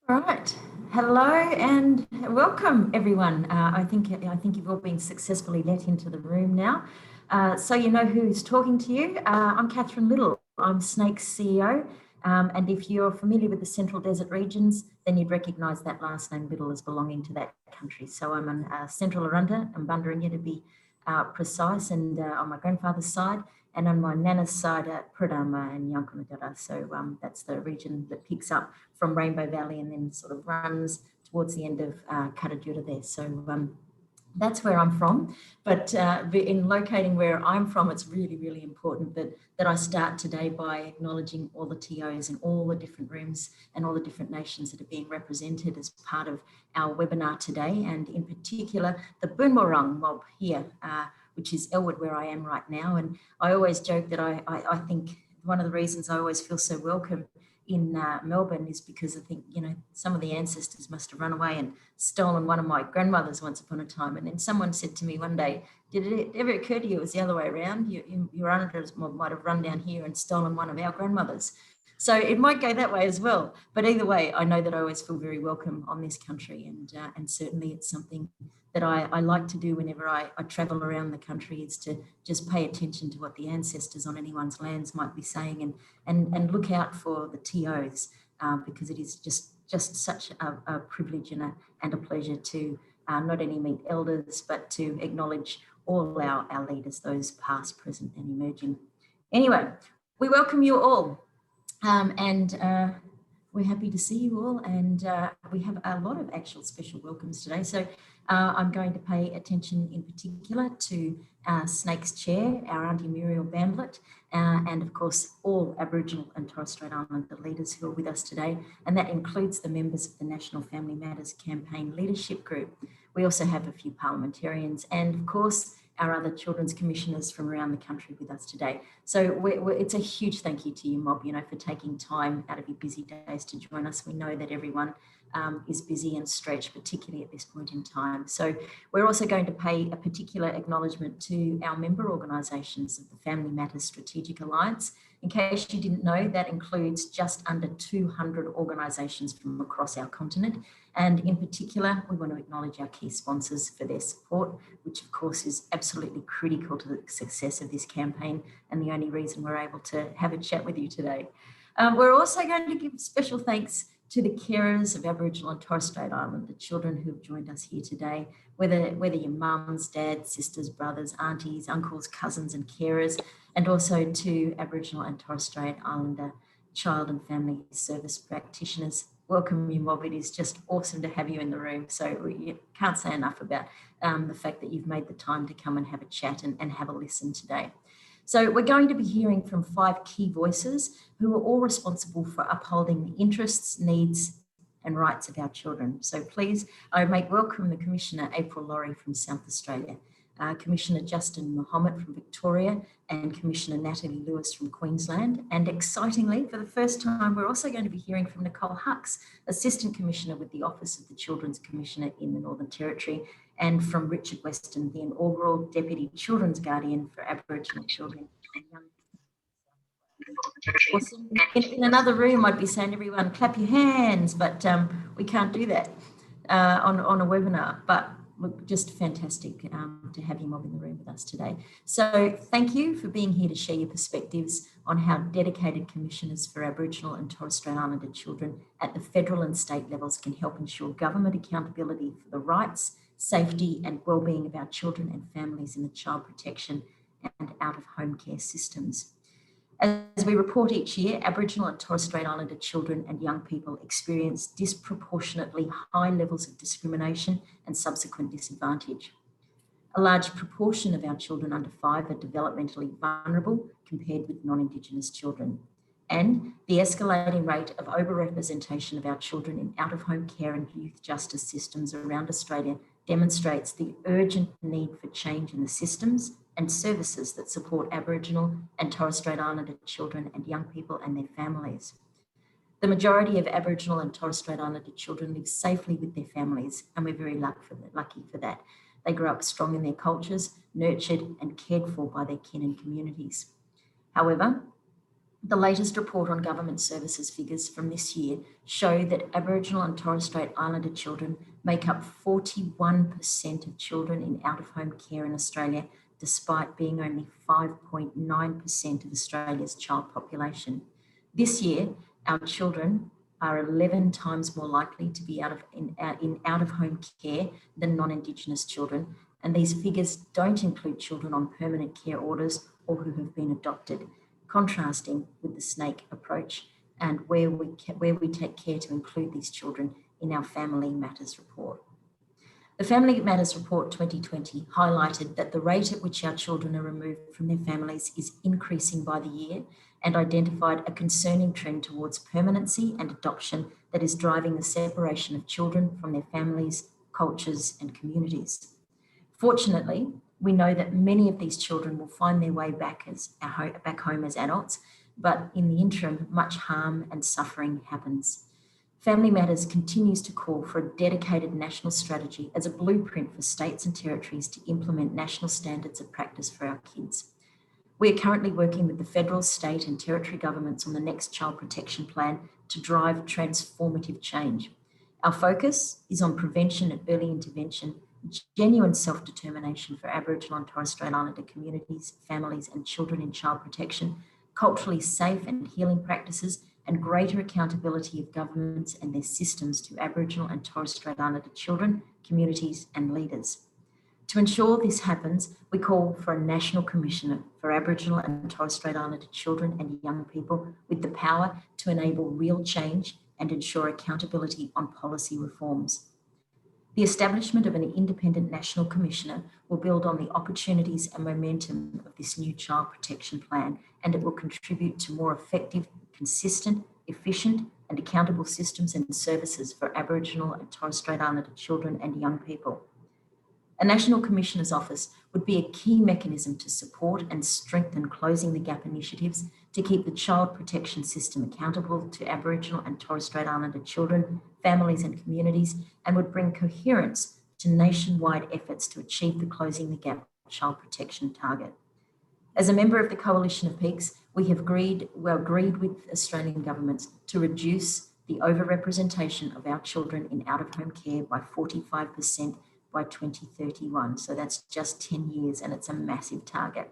All right. Hello and welcome, everyone. I think you've all been successfully let into the room now, so you know who's talking to you. I'm Catherine Liddle. I'm SNAICC's CEO, and if you're familiar with the Central Desert regions, then you'd recognise that last name Liddle as belonging to that country. So I'm on Central Arunta and Bundaringa to be precise, and on my grandfather's side. And on my nana's side, Pradama and Yankunytjatjara. So that's the region that picks up from Rainbow Valley and then sort of runs towards the end of Katajura there. So that's where I'm from. But in locating where I'm from, it's really, really important that I start today by acknowledging all the TOs in all the different rooms and all the different nations that are being represented as part of our webinar today, and in particular, the Boonwurrung mob here, which is Elwood, where I am right now. And I always joke that I think one of the reasons I always feel so welcome in Melbourne is because I think, you know, some of the ancestors must have run away and stolen one of my grandmothers once upon a time. And then someone said to me one day, did it ever occur to you it was the other way around? Your aunties might have run down here and stolen one of our grandmothers. So it might go that way as well. But either way, I know that I always feel very welcome on this country. And certainly it's something that I like to do whenever I travel around the country, is to just pay attention to what the ancestors on anyone's lands might be saying, and look out for the TOs, because it is just such a privilege and a pleasure to not only meet elders, but to acknowledge all our leaders, those past, present and emerging. Anyway, we welcome you all, and we're happy to see you all, and we have a lot of actual special welcomes today. So I'm going to pay attention in particular to SNAICC's chair, our Auntie Muriel Bandlett, and of course all Aboriginal and Torres Strait Islander leaders who are with us today, and that includes the members of the National Family Matters Campaign Leadership Group. We also have a few parliamentarians and of course our other children's commissioners from around the country with us today. So it's a huge thank you to you, mob, you know, for taking time out of your busy days to join us. We know that everyone is busy and stretched, particularly at this point in time. So we're also going to pay a particular acknowledgement to our member organisations of the Family Matters Strategic Alliance. In case you didn't know, that includes just under 200 organisations from across our continent. And in particular, we want to acknowledge our key sponsors for their support, which of course is absolutely critical to the success of this campaign and the only reason we're able to have a chat with you today. We're also going to give special thanks to the carers of Aboriginal and Torres Strait Islander children who have joined us here today, whether your mums, dads, sisters, brothers, aunties, uncles, cousins and carers, and also to Aboriginal and Torres Strait Islander child and family service practitioners. Welcome you, mob. It is just awesome to have you in the room. So we can't say enough about the fact that you've made the time to come and have a chat and have a listen today. So we're going to be hearing from 5 key voices who are all responsible for upholding the interests, needs and rights of our children. So please, I make welcome the Commissioner April Laurie from South Australia, Commissioner Justin Mohammed from Victoria, and Commissioner Natalie Lewis from Queensland. And excitingly, for the first time, we're also going to be hearing from Nicole Hucks, Assistant Commissioner with the Office of the Children's Commissioner in the Northern Territory, and from Richard Weston, the inaugural Deputy Children's Guardian for Aboriginal children and young people. Awesome. In another room, I'd be saying, everyone, clap your hands, but we can't do that on a webinar. But look, just fantastic to have you, mob, in the room with us today. So thank you for being here to share your perspectives on how dedicated commissioners for Aboriginal and Torres Strait Islander children at the federal and state levels can help ensure government accountability for the rights, safety and wellbeing of our children and families in the child protection and out-of-home care systems. As we report each year, Aboriginal and Torres Strait Islander children and young people experience disproportionately high levels of discrimination and subsequent disadvantage. A large proportion of our children under 5 are developmentally vulnerable compared with non-Indigenous children. And the escalating rate of overrepresentation of our children in out-of-home care and youth justice systems around Australia demonstrates the urgent need for change in the systems and services that support Aboriginal and Torres Strait Islander children and young people and their families. The majority of Aboriginal and Torres Strait Islander children live safely with their families, and we're very lucky for that. They grow up strong in their cultures, nurtured and cared for by their kin and communities. However, The latest report on government services figures from this year show that Aboriginal and Torres Strait Islander children make up 41% of children in out-of-home care in Australia, despite being only 5.9% of Australia's child population. This year, our children are 11 times more likely to be in out-of-home care than non-Indigenous children, and these figures don't include children on permanent care orders or who have been adopted, contrasting with the SNAICC approach and where we take care to include these children in our Family Matters report. The Family Matters Report 2020 highlighted that the rate at which our children are removed from their families is increasing by the year and identified a concerning trend towards permanency and adoption that is driving the separation of children from their families, cultures, and communities. Fortunately, we know that many of these children will find their way back home as adults, but in the interim, much harm and suffering happens. Family Matters continues to call for a dedicated national strategy as a blueprint for states and territories to implement national standards of practice for our kids. We are currently working with the federal, state and territory governments on the next Child Protection Plan to drive transformative change. Our focus is on prevention and early intervention, genuine self-determination for Aboriginal and Torres Strait Islander communities, families and children in child protection, culturally safe and healing practices, and greater accountability of governments and their systems to Aboriginal and Torres Strait Islander children, communities and leaders. To ensure this happens, we call for a National Commissioner for Aboriginal and Torres Strait Islander children and young people with the power to enable real change and ensure accountability on policy reforms. The establishment of an independent National Commissioner will build on the opportunities and momentum of this new Child Protection Plan, and it will contribute to more effective, consistent, efficient and accountable systems and services for Aboriginal and Torres Strait Islander children and young people. A National Commissioner's Office would be a key mechanism to support and strengthen Closing the Gap initiatives to keep the child protection system accountable to Aboriginal and Torres Strait Islander children, families and communities, and would bring coherence to nationwide efforts to achieve the Closing the Gap child protection target. As a member of the Coalition of Peaks, we have agreed with Australian governments to reduce the overrepresentation of our children in out-of-home care by 45% by 2031. So that's just 10 years and it's a massive target.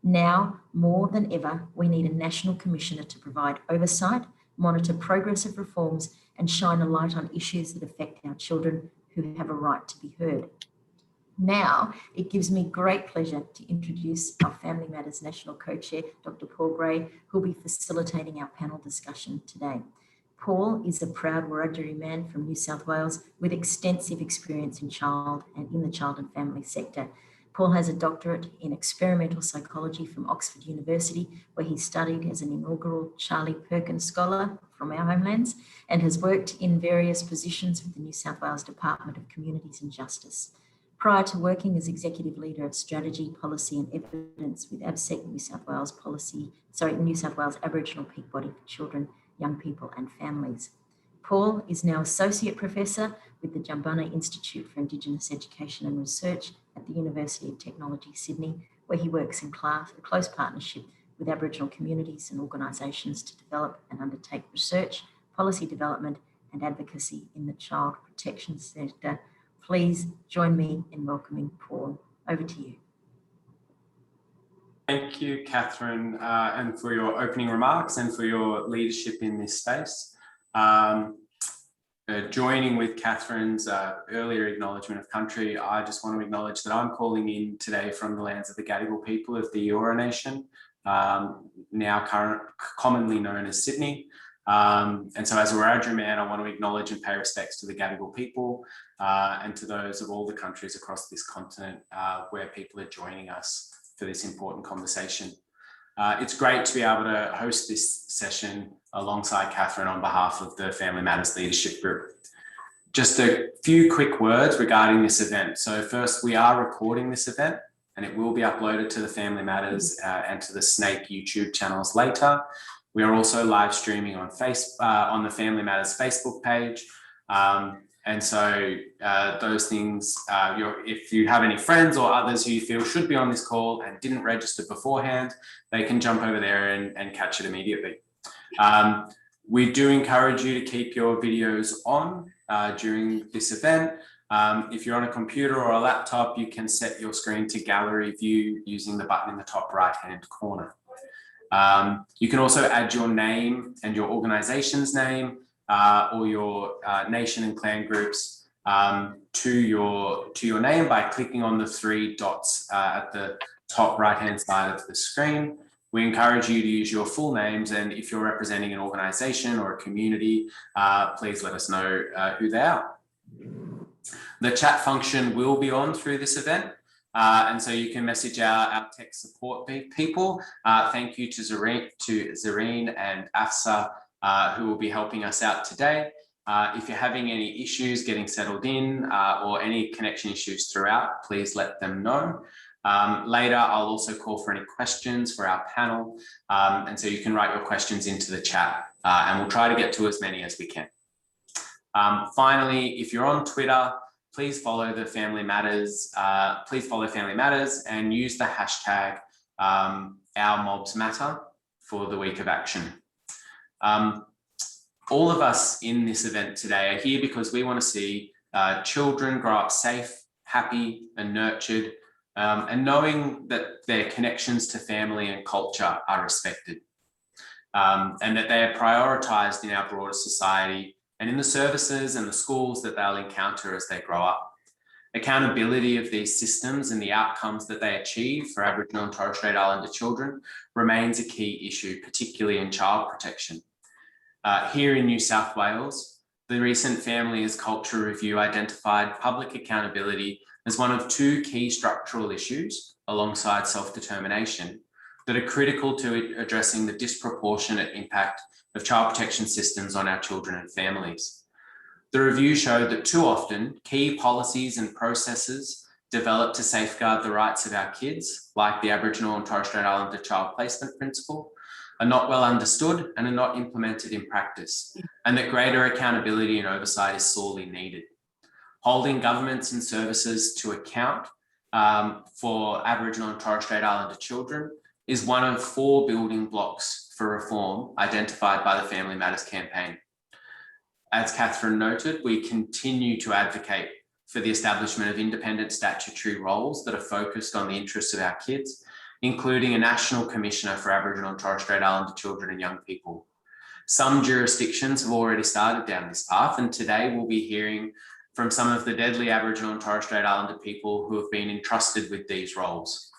Now, more than ever, we need a National Commissioner to provide oversight, monitor progress of reforms and shine a light on issues that affect our children who have a right to be heard. Now, it gives me great pleasure to introduce our Family Matters National Co-Chair, Dr. Paul Gray, who will be facilitating our panel discussion today. Paul is a proud Wiradjuri man from New South Wales with extensive experience in the child and family sector. Paul has a doctorate in experimental psychology from Oxford University, where he studied as an inaugural Charlie Perkins Scholar from our homelands and has worked in various positions with the New South Wales Department of Communities and Justice. Prior to working as Executive Leader of Strategy, Policy and Evidence with ABSEC, New South Wales Aboriginal Peak Body for Children, Young People and Families. Paul is now Associate Professor with the Jumbunna Institute for Indigenous Education and Research at the University of Technology, Sydney, where he works in close partnership with Aboriginal communities and organisations to develop and undertake research, policy development and advocacy in the child protection sector. Please join me in welcoming Paul. Over to you. Thank you, Catherine, and for your opening remarks and for your leadership in this space. Joining with Catherine's earlier acknowledgement of country, I just want to acknowledge that I'm calling in today from the lands of the Gadigal people of the Eora Nation, now commonly known as Sydney. And so as a Wiradjuri man, I want to acknowledge and pay respects to the Gadigal people and to those of all the countries across this continent where people are joining us for this important conversation. It's great to be able to host this session alongside Catherine on behalf of the Family Matters Leadership Group. Just a few quick words regarding this event. So first, we are recording this event and it will be uploaded to the Family Matters and to the SNAICC YouTube channels later. We are also live streaming on the Family Matters Facebook page. And so those things, if you have any friends or others who you feel should be on this call and didn't register beforehand, they can jump over there and catch it immediately. We do encourage you to keep your videos on during this event. If you're on a computer or a laptop, you can set your screen to gallery view using the button in the top right-hand corner. You can also add your name and your organization's name or your nation and clan groups to your name by clicking on the 3 dots at the top right-hand side of the screen. We encourage you to use your full names, and if you're representing an organization or a community, please let us know who they are. The chat function will be on through this event, and so you can message our tech support people. Thank you to Zareen and Afsa, who will be helping us out today. If you're having any issues getting settled in or any connection issues throughout, please let them know. Later, I'll also call for any questions for our panel, and so you can write your questions into the chat, and we'll try to get to as many as we can. Finally, if you're on Twitter, please follow the Family Matters. Please follow Family Matters and use the hashtag #OurMobsMatter for the week of action. All of us in this event today are here because we want to see children grow up safe, happy, and nurtured, and knowing that their connections to family and culture are respected, and that they are prioritised in our broader society and in the services and the schools that they'll encounter as they grow up. Accountability of these systems and the outcomes that they achieve for Aboriginal and Torres Strait Islander children remains a key issue, particularly in child protection. Here in New South Wales, the recent Families Culture Review identified public accountability as one of 2 key structural issues, alongside self-determination, that are critical to addressing the disproportionate impact of child protection systems on our children and families. The review showed that too often, key policies and processes developed to safeguard the rights of our kids, like the Aboriginal and Torres Strait Islander Child Placement Principle, are not well understood and are not implemented in practice, and that greater accountability and oversight is sorely needed. Holding governments and services to account for Aboriginal and Torres Strait Islander children is one of 4 building blocks for reform identified by the Family Matters campaign. As Catherine noted, we continue to advocate for the establishment of independent statutory roles that are focused on the interests of our kids, including a National Commissioner for Aboriginal and Torres Strait Islander children and young people. Some jurisdictions have already started down this path, and today we'll be hearing from some of the deadly Aboriginal and Torres Strait Islander people who have been entrusted with these roles.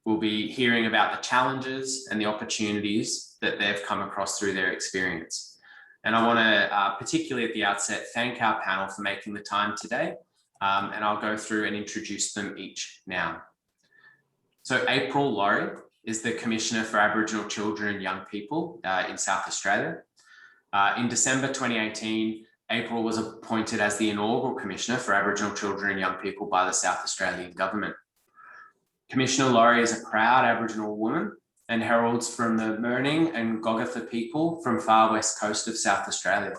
We'll be hearing about the challenges and the opportunities that they've come across through their experience. And I want to, particularly at the outset, thank our panel for making the time today, and I'll go through and introduce them each now. So April Laurie is the Commissioner for Aboriginal Children and Young People in South Australia. In December 2018, April was appointed as the inaugural Commissioner for Aboriginal Children and Young People by the South Australian Government. Commissioner Laurie is a proud Aboriginal woman and heralds from the Mirning and Goggatha people from far west coast of South Australia.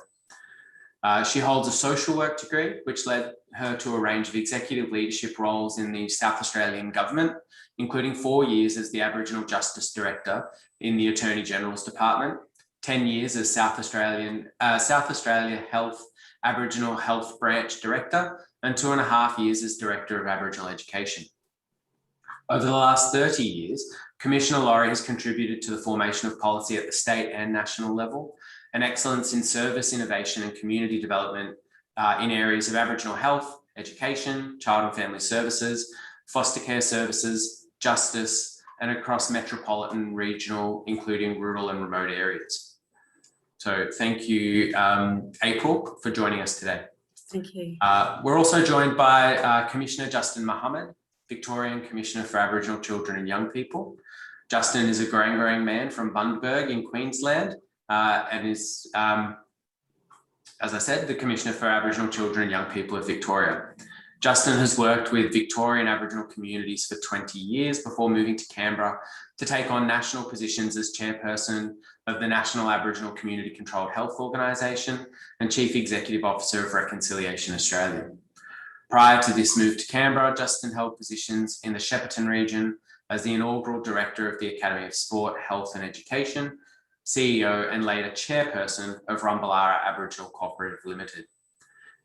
She holds a social work degree, which led her to a range of executive leadership roles in the South Australian Government, including 4 years as the Aboriginal Justice Director in the Attorney General's Department, 10 years as South Australia Health Aboriginal Health Branch Director, and 2.5 years as Director of Aboriginal Education. Over the last 30 years, Commissioner Laurie has contributed to the formation of policy at the state and national level, and excellence in service, innovation and community development in areas of Aboriginal health, education, child and family services, foster care services, justice, and across metropolitan, regional, including rural and remote areas. So thank you, April, for joining us today. Thank you. We're also joined by Commissioner Justin Mohammed, Victorian Commissioner for Aboriginal Children and Young People. Justin is a Gorangarang man from Bundaberg in Queensland and is, as I said, the Commissioner for Aboriginal Children and Young People of Victoria. Justin has worked with Victorian Aboriginal communities for 20 years before moving to Canberra to take on national positions as chairperson of the National Aboriginal Community Controlled Health Organisation and Chief Executive Officer of Reconciliation Australia. Prior to this move to Canberra, Justin held positions in the Shepparton region as the inaugural Director of the Academy of Sport, Health and Education, CEO and later Chairperson of Rumballara Aboriginal Cooperative Limited.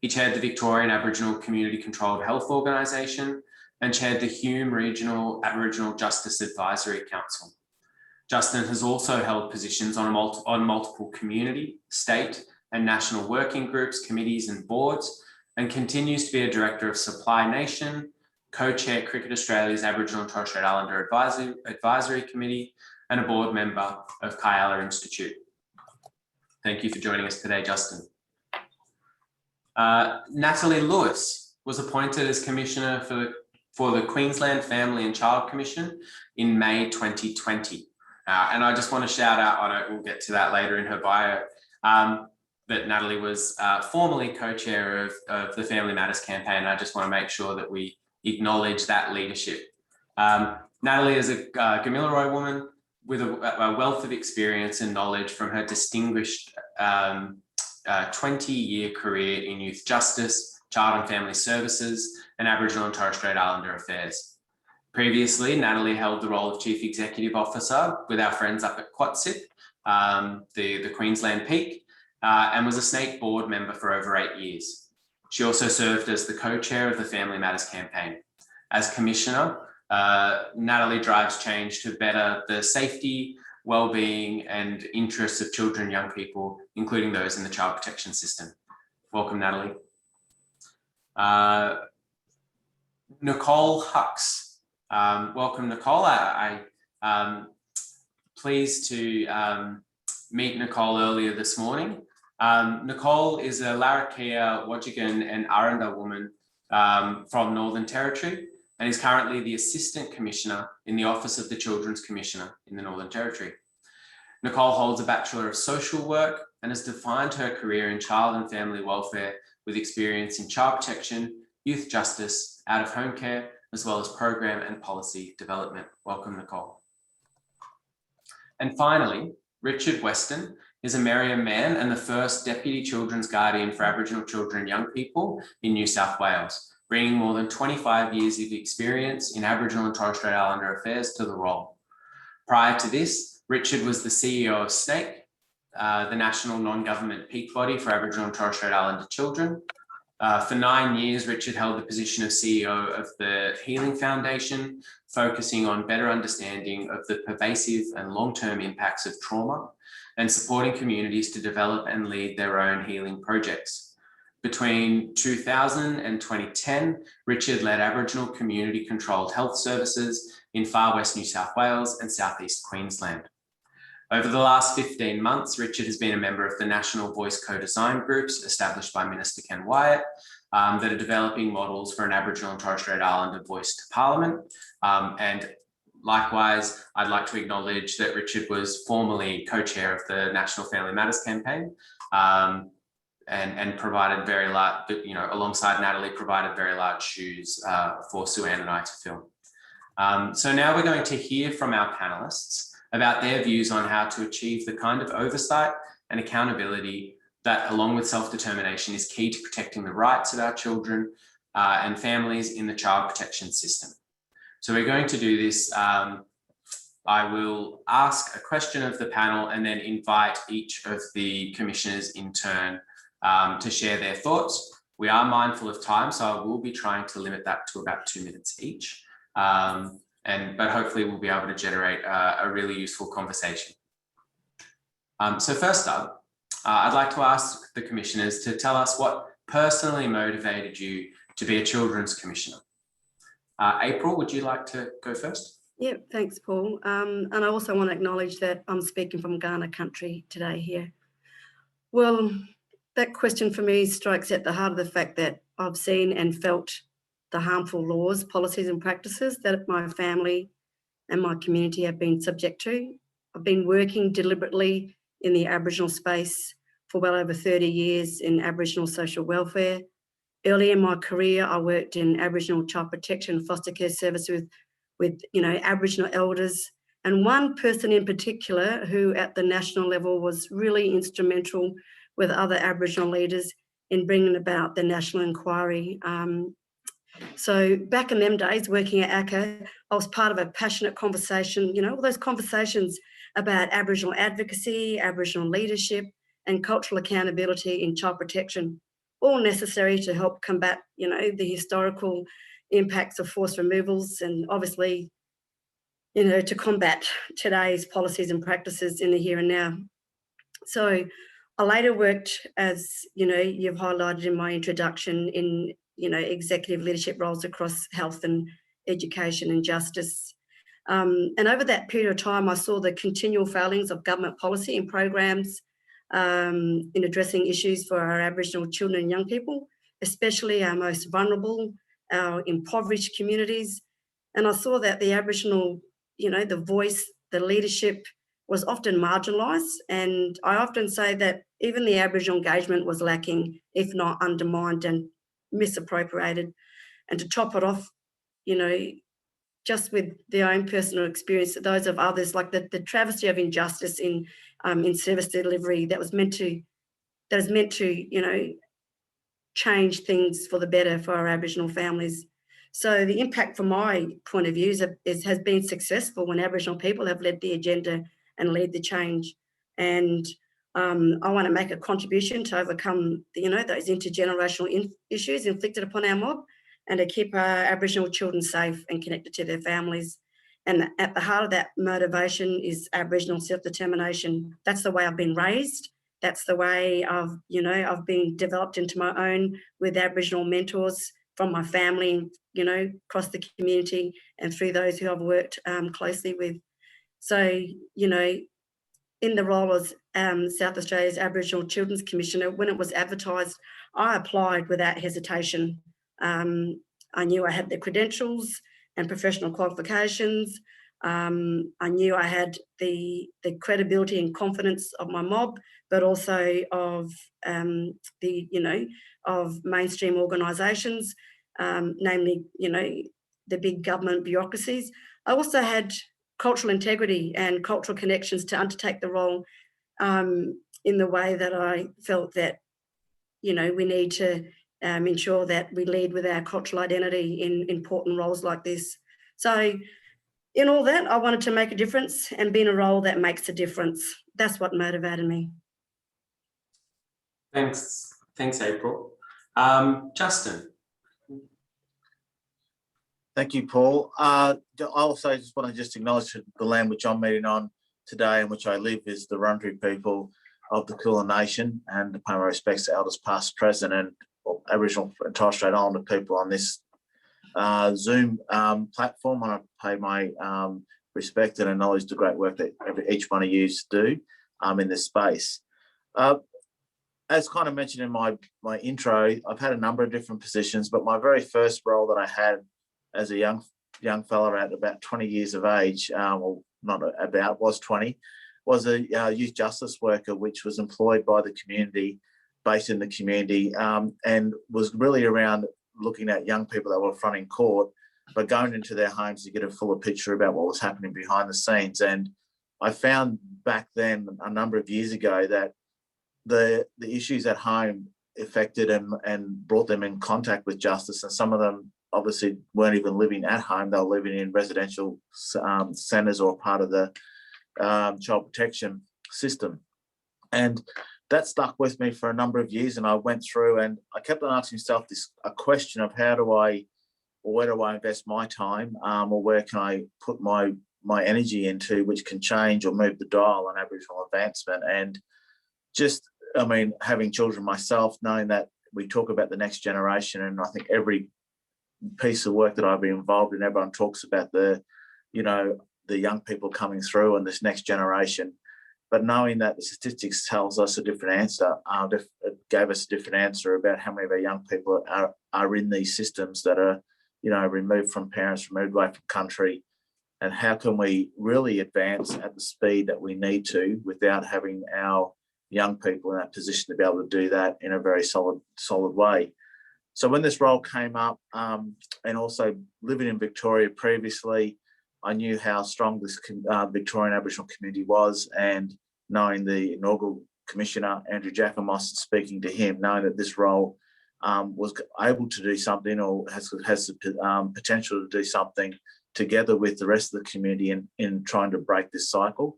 He chaired the Victorian Aboriginal Community Controlled Health Organisation and chaired the Hume Regional Aboriginal Justice Advisory Council. Justin has also held positions on multiple community, state and national working groups, committees and boards, and continues to be a Director of Supply Nation, co-chair Cricket Australia's Aboriginal and Torres Strait Islander Advisory Committee, and a board member of Kayala Institute. Thank you for joining us today, Justin. Natalie Lewis was appointed as Commissioner for the Queensland Family and Child Commission in May 2020. And I just want to shout out, I know we'll get to that later in her bio, that Natalie was formerly co-chair of the Family Matters campaign. I just want to make sure that we acknowledge that leadership. Natalie is a Gamilaroi woman with a wealth of experience and knowledge from her distinguished 20-year career in youth justice, child and family services, and Aboriginal and Torres Strait Islander affairs. Previously, Natalie held the role of Chief Executive Officer with our friends up at QUATSIP, the Queensland Peak, and was a SNAICC board member for over 8 years. She also served as the co-chair of the Family Matters campaign. As Commissioner, Natalie drives change to better the safety, well-being and interests of children and young people, including those in the child protection system. Welcome, Natalie. Nicole Hux. Welcome, Nicole. I'm pleased to meet Nicole earlier this morning. Nicole is a Larrakia, Wodjigan and Aranda woman from Northern Territory and is currently the Assistant Commissioner in the Office of the Children's Commissioner in the Northern Territory. Nicole holds a Bachelor of Social Work and has defined her career in child and family welfare with experience in child protection, youth justice, out-of-home care, as well as program and policy development. Welcome, Nicole. And finally, Richard Weston is a Merriam man and the first Deputy Children's Guardian for Aboriginal children and young people in New South Wales, bringing more than 25 years of experience in Aboriginal and Torres Strait Islander affairs to the role. Prior to this, Richard was the CEO of SNAICC, the national non-government peak body for Aboriginal and Torres Strait Islander children. For 9 years, Richard held the position of CEO of the Healing Foundation, focusing on better understanding of the pervasive and long-term impacts of trauma and supporting communities to develop and lead their own healing projects. Between 2000 and 2010, Richard led Aboriginal community-controlled health services in Far West New South Wales and Southeast Queensland. Over the last 15 months, Richard has been a member of the National Voice Co-Design groups established by Minister Ken Wyatt that are developing models for an Aboriginal and Torres Strait Islander voice to Parliament. And likewise, I'd like to acknowledge that Richard was formerly co-chair of the National Family Matters campaign and provided very large, alongside Natalie, provided very large shoes for Sue-Ann and I to fill. So now we're going to hear from our panelists about their views on how to achieve the kind of oversight and accountability that, along with self-determination, is key to protecting the rights of our children and families in the child protection system. So we're going to do this. I will ask a question of the panel and then invite each of the commissioners in turn to share their thoughts. We are mindful of time, so I will be trying to limit that to about 2 minutes each. But hopefully we'll be able to generate a really useful conversation. So first up, I'd like to ask the commissioners to tell us what personally motivated you to be a children's commissioner. April, would you like to go first? Yeah, thanks, Paul. And I also want to acknowledge that I'm speaking from Ghana country today here. Well, that question for me strikes at the heart of the fact that I've seen and felt the harmful laws, policies and practices that my family and my community have been subject to. I've been working deliberately in the Aboriginal space for well over 30 years in Aboriginal social welfare, Early in my career, I worked in Aboriginal child protection and foster care service with Aboriginal elders, and one person in particular who at the national level was really instrumental with other Aboriginal leaders in bringing about the national inquiry. So back in them days, working at ACCA, I was part of a passionate conversation, all those conversations about Aboriginal advocacy, Aboriginal leadership, and cultural accountability in child protection, all necessary to help combat, the historical impacts of forced removals, and obviously, to combat today's policies and practices in the here and now. So I later worked, as you've highlighted in my introduction, in executive leadership roles across health and education and justice. And over that period of time, I saw the continual failings of government policy and programs in addressing issues for our Aboriginal children and young people, especially our most vulnerable, our impoverished communities. And I saw that the Aboriginal, the voice, the leadership was often marginalised. And I often say that even the Aboriginal engagement was lacking, if not undermined and misappropriated. And to top it off, just with their own personal experience, those of others, like the travesty of injustice in service delivery that is meant to change things for the better for our Aboriginal families. So the impact from my point of view has been successful when Aboriginal people have led the agenda and led the change. And I want to make a contribution to overcome those intergenerational issues inflicted upon our mob, and to keep our Aboriginal children safe and connected to their families. And at the heart of that motivation is Aboriginal self-determination. That's the way I've been raised. That's the way I've been developed into my own with Aboriginal mentors from my family, across the community and through those who I've worked closely with. So, in the role as South Australia's Aboriginal Children's Commissioner, when it was advertised, I applied without hesitation. I knew I had the credentials and professional qualifications. I knew I had the credibility and confidence of my mob, but also of of mainstream organisations, namely, the big government bureaucracies. I also had cultural integrity and cultural connections to undertake the role in the way that I felt that, we need to ensure that we lead with our cultural identity in important roles like this. So in all that, I wanted to make a difference and be in a role that makes a difference. That's what motivated me. Thanks, April. Justin. Thank you, Paul. I also just want to acknowledge the land which I'm meeting on today and which I live is the Wurundjeri people of the Kulin Nation, and pay my respects to elders past, present, and Aboriginal and Torres Strait Islander people on this Zoom platform. And I pay my respect and acknowledge the great work that each one of you do in this space. As kind of mentioned in my intro, I've had a number of different positions, but my very first role that I had as a young fella at about 20 years of age, was 20, was a youth justice worker, which was employed by the community, based in the community, and was really around looking at young people that were fronting court, but going into their homes to get a fuller picture about what was happening behind the scenes. And I found back then, a number of years ago, that the issues at home affected and brought them in contact with justice, and some of them obviously weren't even living at home. They were living in residential centres or part of the child protection system. And that stuck with me for a number of years, and I went through and I kept on asking myself a question of where do I invest my time, or where can I put my energy into, which can change or move the dial on Aboriginal advancement. And having children myself, knowing that we talk about the next generation, and I think every piece of work that I've been involved in, everyone talks about the young people coming through and this next generation. But knowing that the statistics tells us a different answer, it gave us a different answer about how many of our young people are in these systems that are, removed from parents, removed away from country, and how can we really advance at the speed that we need to without having our young people in that position to be able to do that in a very solid way. So when this role came up, and also living in Victoria previously, I knew how strong this Victorian Aboriginal community was, and knowing the inaugural Commissioner, Andrew Jacomos, speaking to him, knowing that this role was able to do something, or has the potential to do something together with the rest of the community in trying to break this cycle.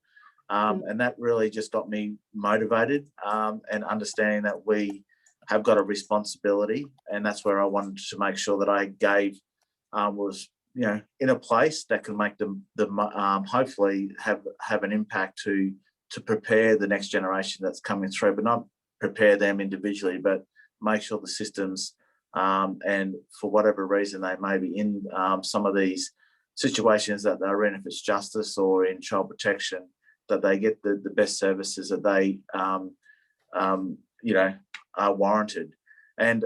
And that really just got me motivated, and understanding that we have got a responsibility, and that's where I wanted to make sure that I gave was, you know, in a place that can make them hopefully have an impact to prepare the next generation that's coming through, but not prepare them individually, but make sure the systems, and for whatever reason they may be in some of these situations that they're in, if it's justice or in child protection, that they get the best services that they you know, are warranted. And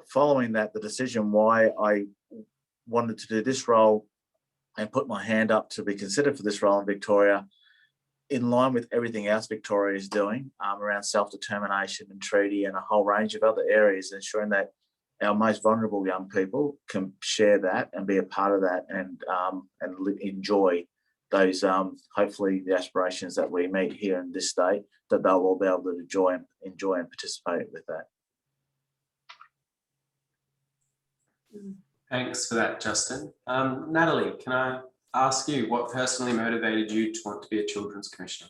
following that, the decision why I wanted to do this role and put my hand up to be considered for this role in Victoria, in line with everything else Victoria is doing around self-determination and treaty and a whole range of other areas, ensuring that our most vulnerable young people can share that and be a part of that, and enjoy those, hopefully the aspirations that we meet here in this state, that they'll all be able to enjoy and participate with that. Thanks for that, Justin. Natalie, can I ask you what personally motivated you to want to be a Children's Commissioner?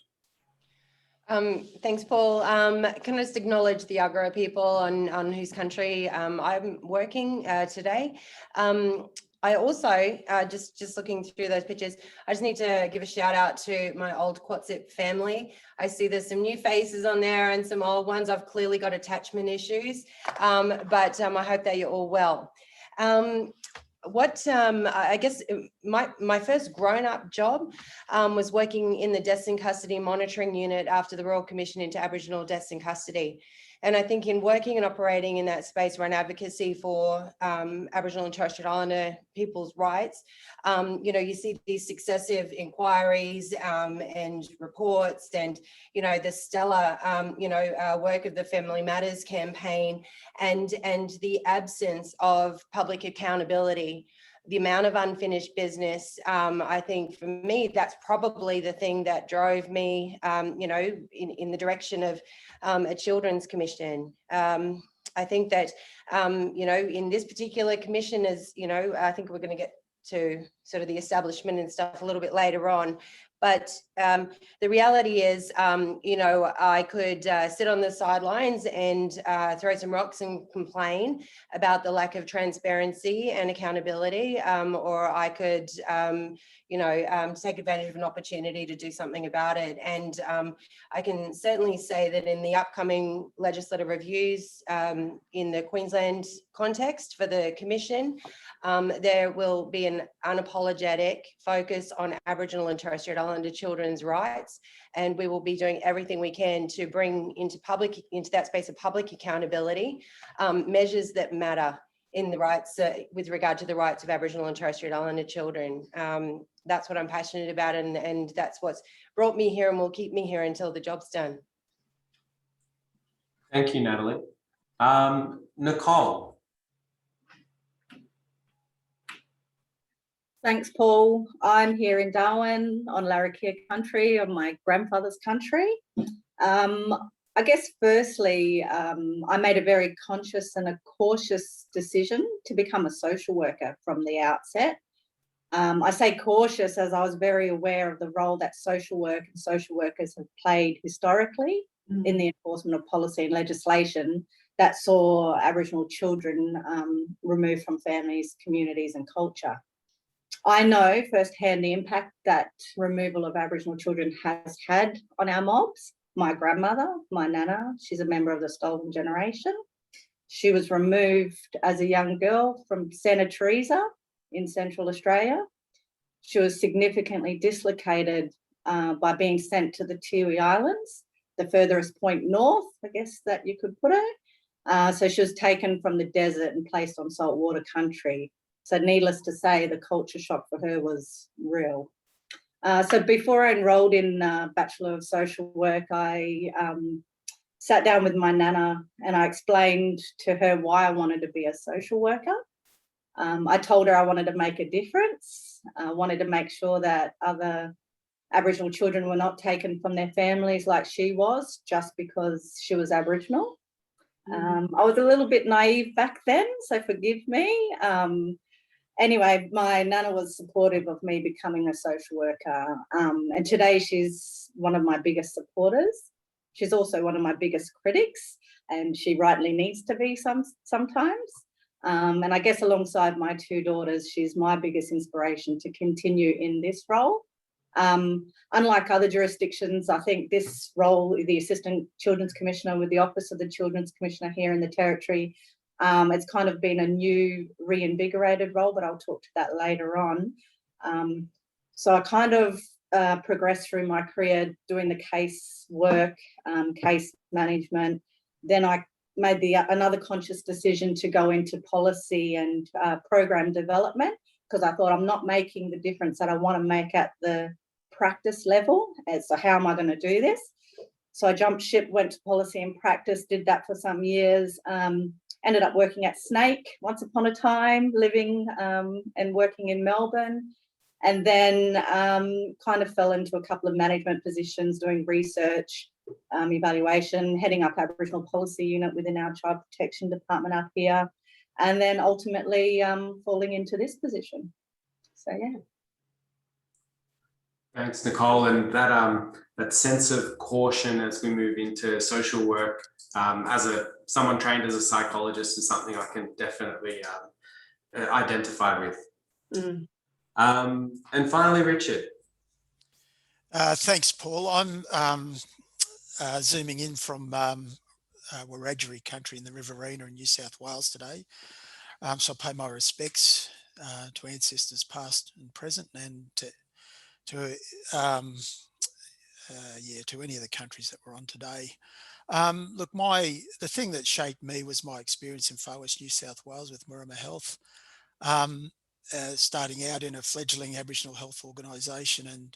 Thanks, Paul. Can I just acknowledge the Yagara people on whose country I'm working today. I also, just looking through those pictures, I just need to give a shout out to my old Quatsip family. I see there's some new faces on there and some old ones. I've clearly got attachment issues, but I hope that you're all well. I guess my first grown-up job was working in the Deaths in Custody Monitoring Unit after the Royal Commission into Aboriginal Deaths in Custody. And I think in working and operating in that space around advocacy for Aboriginal and Torres Strait Islander people's rights, you know, you see these successive inquiries and reports, and, you know, the stellar, work of the Family Matters campaign, and the absence of public accountability, the amount of unfinished business. I think for me, that's probably the thing that drove me, in the direction of a Children's Commission. I think that, in this particular commission, as you know, I think we're going to get to sort of the establishment and stuff a little bit later on. But the reality is, I could sit on the sidelines and throw some rocks and complain about the lack of transparency and accountability, or I could, take advantage of an opportunity to do something about it. And I can certainly say that in the upcoming legislative reviews in the Queensland context for the Commission, there will be an unapologetic focus on Aboriginal and Torres Strait Islander children's rights, and we will be doing everything we can to bring into that space of public accountability measures that matter in the rights with regard to the rights of Aboriginal and Torres Strait Islander children. That's what I'm passionate about, and that's what's brought me here and will keep me here until the job's done. Thank you, Natalie. Nicole. Thanks, Paul. I'm here in Darwin on Larrakia country, on my grandfather's country. I guess firstly, I made a very conscious and a cautious decision to become a social worker from the outset. I say cautious as I was very aware of the role that social work and social workers have played historically in the enforcement of policy and legislation that saw Aboriginal children removed from families, communities and culture. I know firsthand the impact that removal of Aboriginal children has had on our mobs. My grandmother, my nana, she's a member of the stolen generation. She was removed as a young girl from Santa Teresa in Central Australia. She was significantly dislocated by being sent to the Tiwi Islands, the furthest point north, I guess that you could put it. So she was taken from the desert and placed on saltwater country. So needless to say, the culture shock for her was real. So before I enrolled in Bachelor of Social Work, I sat down with my nana and I explained to her why I wanted to be a social worker. I told her I wanted to make a difference. I wanted to make sure that other Aboriginal children were not taken from their families like she was just because she was Aboriginal. I was a little bit naive back then, so forgive me. Anyway, my nana was supportive of me becoming a social worker, and today she's one of my biggest supporters. She's also one of my biggest critics, and she rightly needs to be sometimes. And I guess alongside my two daughters, she's my biggest inspiration to continue in this role. Unlike other jurisdictions, I think this role, the Assistant Children's Commissioner with the Office of the Children's Commissioner here in the Territory, it's kind of been a new reinvigorated role, but I'll talk to that later on. So I kind of progressed through my career doing the case work, case management. Then I made another conscious decision to go into policy and program development, because I thought I'm not making the difference that I want to make at the practice level. And so how am I going to do this? So I jumped ship, went to policy and practice, did that for some years, ended up working at SNAICC once upon a time, living and working in Melbourne, and then kind of fell into a couple of management positions doing research, evaluation, heading up Aboriginal policy unit within our Child Protection Department up here, and then ultimately falling into this position. So, yeah. Thanks, Nicole. And that sense of caution as we move into social work, as someone trained as a psychologist, is something I can definitely identify with. And finally, Richard. Thanks, Paul. I'm zooming in from Wiradjuri country in the Riverina in New South Wales today. So I pay my respects to ancestors past and present, and to any of the countries that we're on today. Look, the thing that shaped me was my experience in Far West New South Wales with Murrumah Health, starting out in a fledgling Aboriginal health organisation and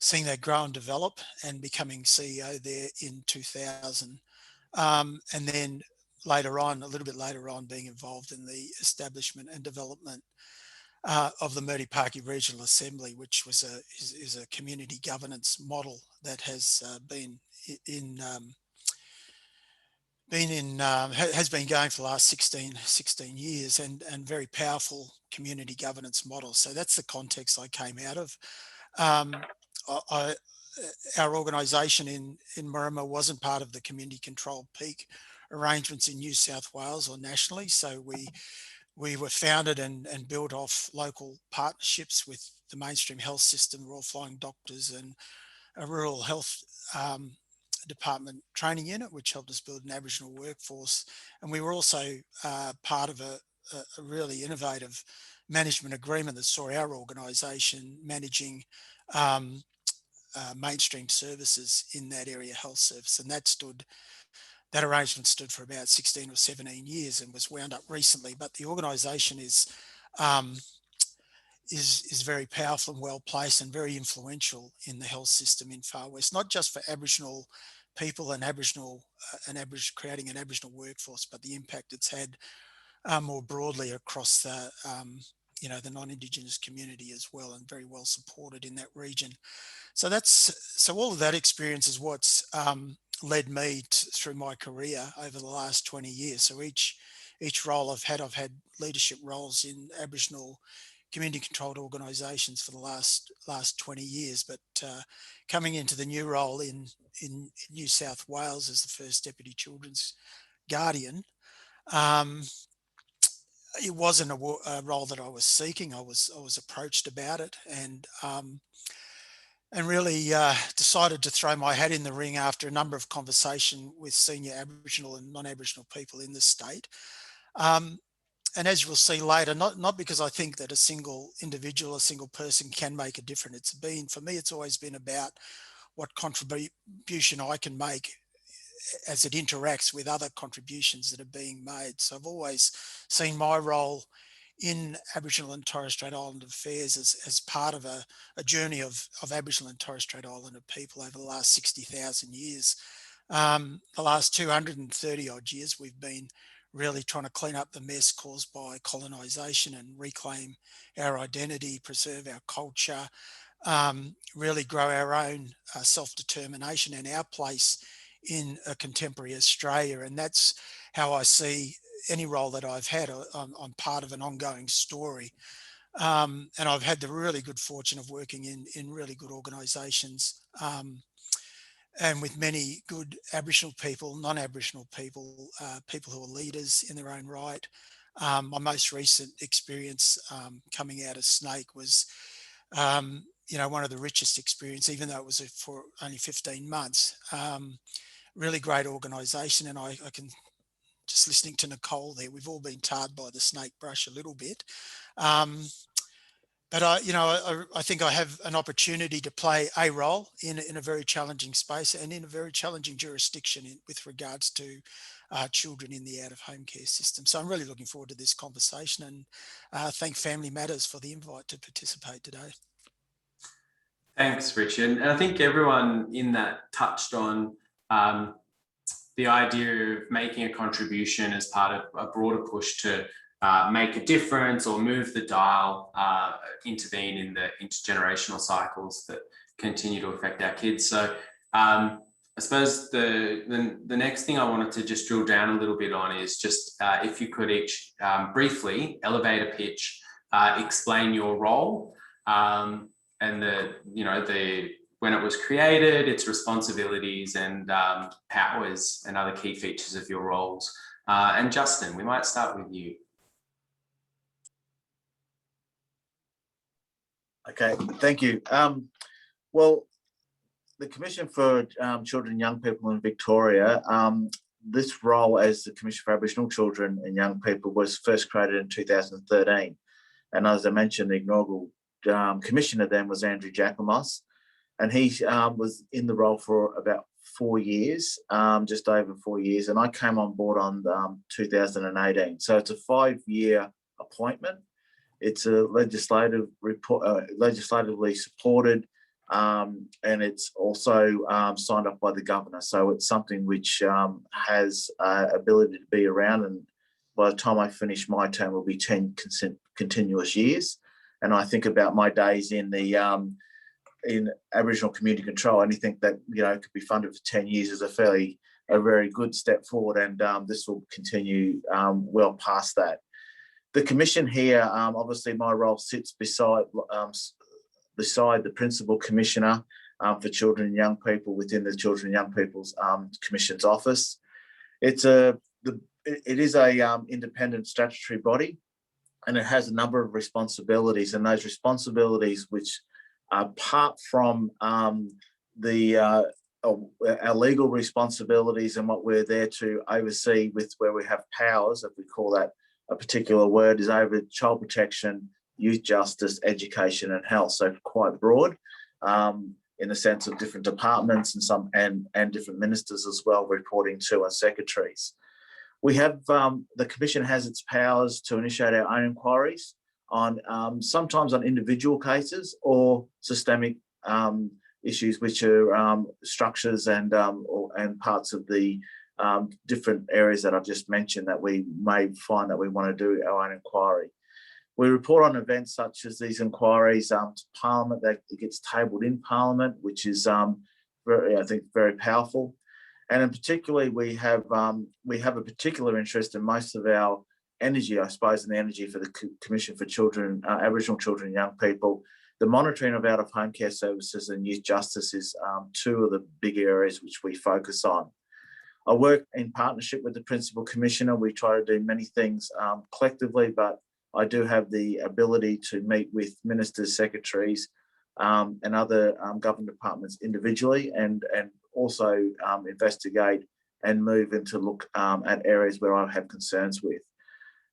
seeing that grow and develop, and becoming CEO there in 2000. And then later on, a little bit later on, being involved in the establishment and development of the Murti-Parky Regional Assembly, which is a community governance model that has been going for the last 16 years, and very powerful community governance model. So that's the context I came out of. Our organisation in Murrumah wasn't part of the community control peak arrangements in New South Wales or nationally, so we were founded and built off local partnerships with the mainstream health system, Royal Flying Doctors, and a rural health department training unit, which helped us build an Aboriginal workforce. And we were also part of a really innovative management agreement that saw our organisation managing mainstream services in that area health service. And that arrangement stood for about 16 or 17 years and was wound up recently. But the organisation is very powerful and well placed and very influential in the health system in Far West, not just for Aboriginal people and creating an Aboriginal workforce, but the impact it's had more broadly across the non-Indigenous community as well, and very well supported in that region. So all of that experience is what's led me through my career over the last 20 years. So each role I've had leadership roles in Aboriginal community controlled organisations for the last 20 years. But coming into the new role in New South Wales as the first Deputy Children's Guardian, it wasn't a role that I was seeking. I was approached about it, and really decided to throw my hat in the ring after a number of conversations with senior Aboriginal and non-Aboriginal people in the state. And as you'll see later, not because I think that a single individual, a single person can make a difference. For me, it's always been about what contribution I can make as it interacts with other contributions that are being made. So I've always seen my role in Aboriginal and Torres Strait Islander affairs as part of a journey of Aboriginal and Torres Strait Islander people over the last 60,000 years. The last 230 odd years, we've been really trying to clean up the mess caused by colonisation and reclaim our identity, preserve our culture, really grow our own self-determination and our place in a contemporary Australia. And that's how I see any role that I've had. I'm part of an ongoing story. And I've had the really good fortune of working in really good organisations and with many good Aboriginal people, non-Aboriginal people, people who are leaders in their own right. My most recent experience coming out of SNAICC was, one of the richest experience, even though it was for only 15 months. Really great organisation, and I can, just listening to Nicole there, we've all been tarred by the snake brush a little bit. But I think I have an opportunity to play a role in a very challenging space and in a very challenging jurisdiction with regards to children in the out-of-home care system. So I'm really looking forward to this conversation, and thank Family Matters for the invite to participate today. Thanks, Richard. And I think everyone in that touched on the idea of making a contribution as part of a broader push to make a difference or move the dial, intervene in the intergenerational cycles that continue to affect our kids. So I suppose the next thing I wanted to just drill down a little bit on is just if you could each briefly, elevator pitch, explain your role and when it was created, its responsibilities and powers and other key features of your roles. And Justin, we might start with you. Okay, thank you. Well, the Commission for Children and Young People in Victoria, this role as the Commission for Aboriginal Children and Young People was first created in 2013. And as I mentioned, the inaugural commissioner then was Andrew Jacomos, and he was in the role for about 4 years, just over 4 years. And I came on board on 2018. So it's a 5-year appointment. It's a legislatively supported, and it's also signed off by the governor. So it's something which has ability to be around. And by the time I finish my term, will be 10 continuous years. And I think about my days in the in Aboriginal community control, anything that could be funded for 10 years is a very good step forward. And this will continue well past that. The commission here, obviously my role sits beside the principal commissioner for children and young people within the Children and Young People's Commission's office. It is a independent statutory body, and it has a number of responsibilities, and those responsibilities which apart from our legal responsibilities and what we're there to oversee with where we have powers, if we call that a particular word, is over child protection, youth justice, education and health. So quite broad in the sense of different departments and different ministers as well reporting to us secretaries. We have, the Commission has its powers to initiate our own inquiries on sometimes on individual cases or systemic issues which are structures and parts of the different areas that I've just mentioned that we may find that we want to do our own inquiry. We report on events such as these inquiries to Parliament, that it gets tabled in Parliament, which is very powerful. And in particularly, we have a particular interest in most of our energy, I suppose, and the energy for the Commission for Children, Aboriginal Children and Young People. The monitoring of out-of-home care services and youth justice is two of the big areas which we focus on. I work in partnership with the Principal Commissioner. We try to do many things collectively, but I do have the ability to meet with ministers, secretaries, and other government departments individually, and also investigate and move into look at areas where I have concerns with.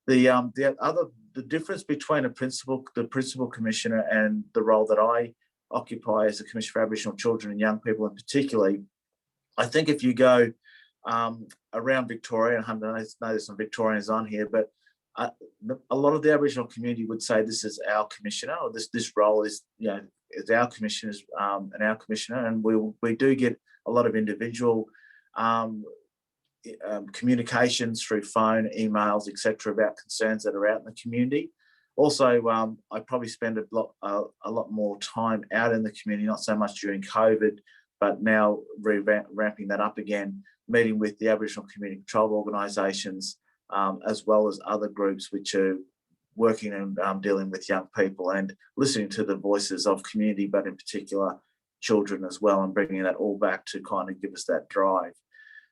The difference between the Principal Commissioner and the role that I occupy as a Commissioner for Aboriginal Children and Young People in particularly, I think if you go around Victoria, and I know there's some Victorians on here, but a lot of the Aboriginal community would say this is our commissioner, or this role is is our commissioners and our commissioner, and we do get a lot of individual communications through phone, emails, etc., about concerns that are out in the community. Also, I probably spend a lot more time out in the community, not so much during COVID, but now ramping that up again, meeting with the Aboriginal community control organisations, as well as other groups which are working and dealing with young people, and listening to the voices of community, but in particular children as well, and bringing that all back to kind of give us that drive.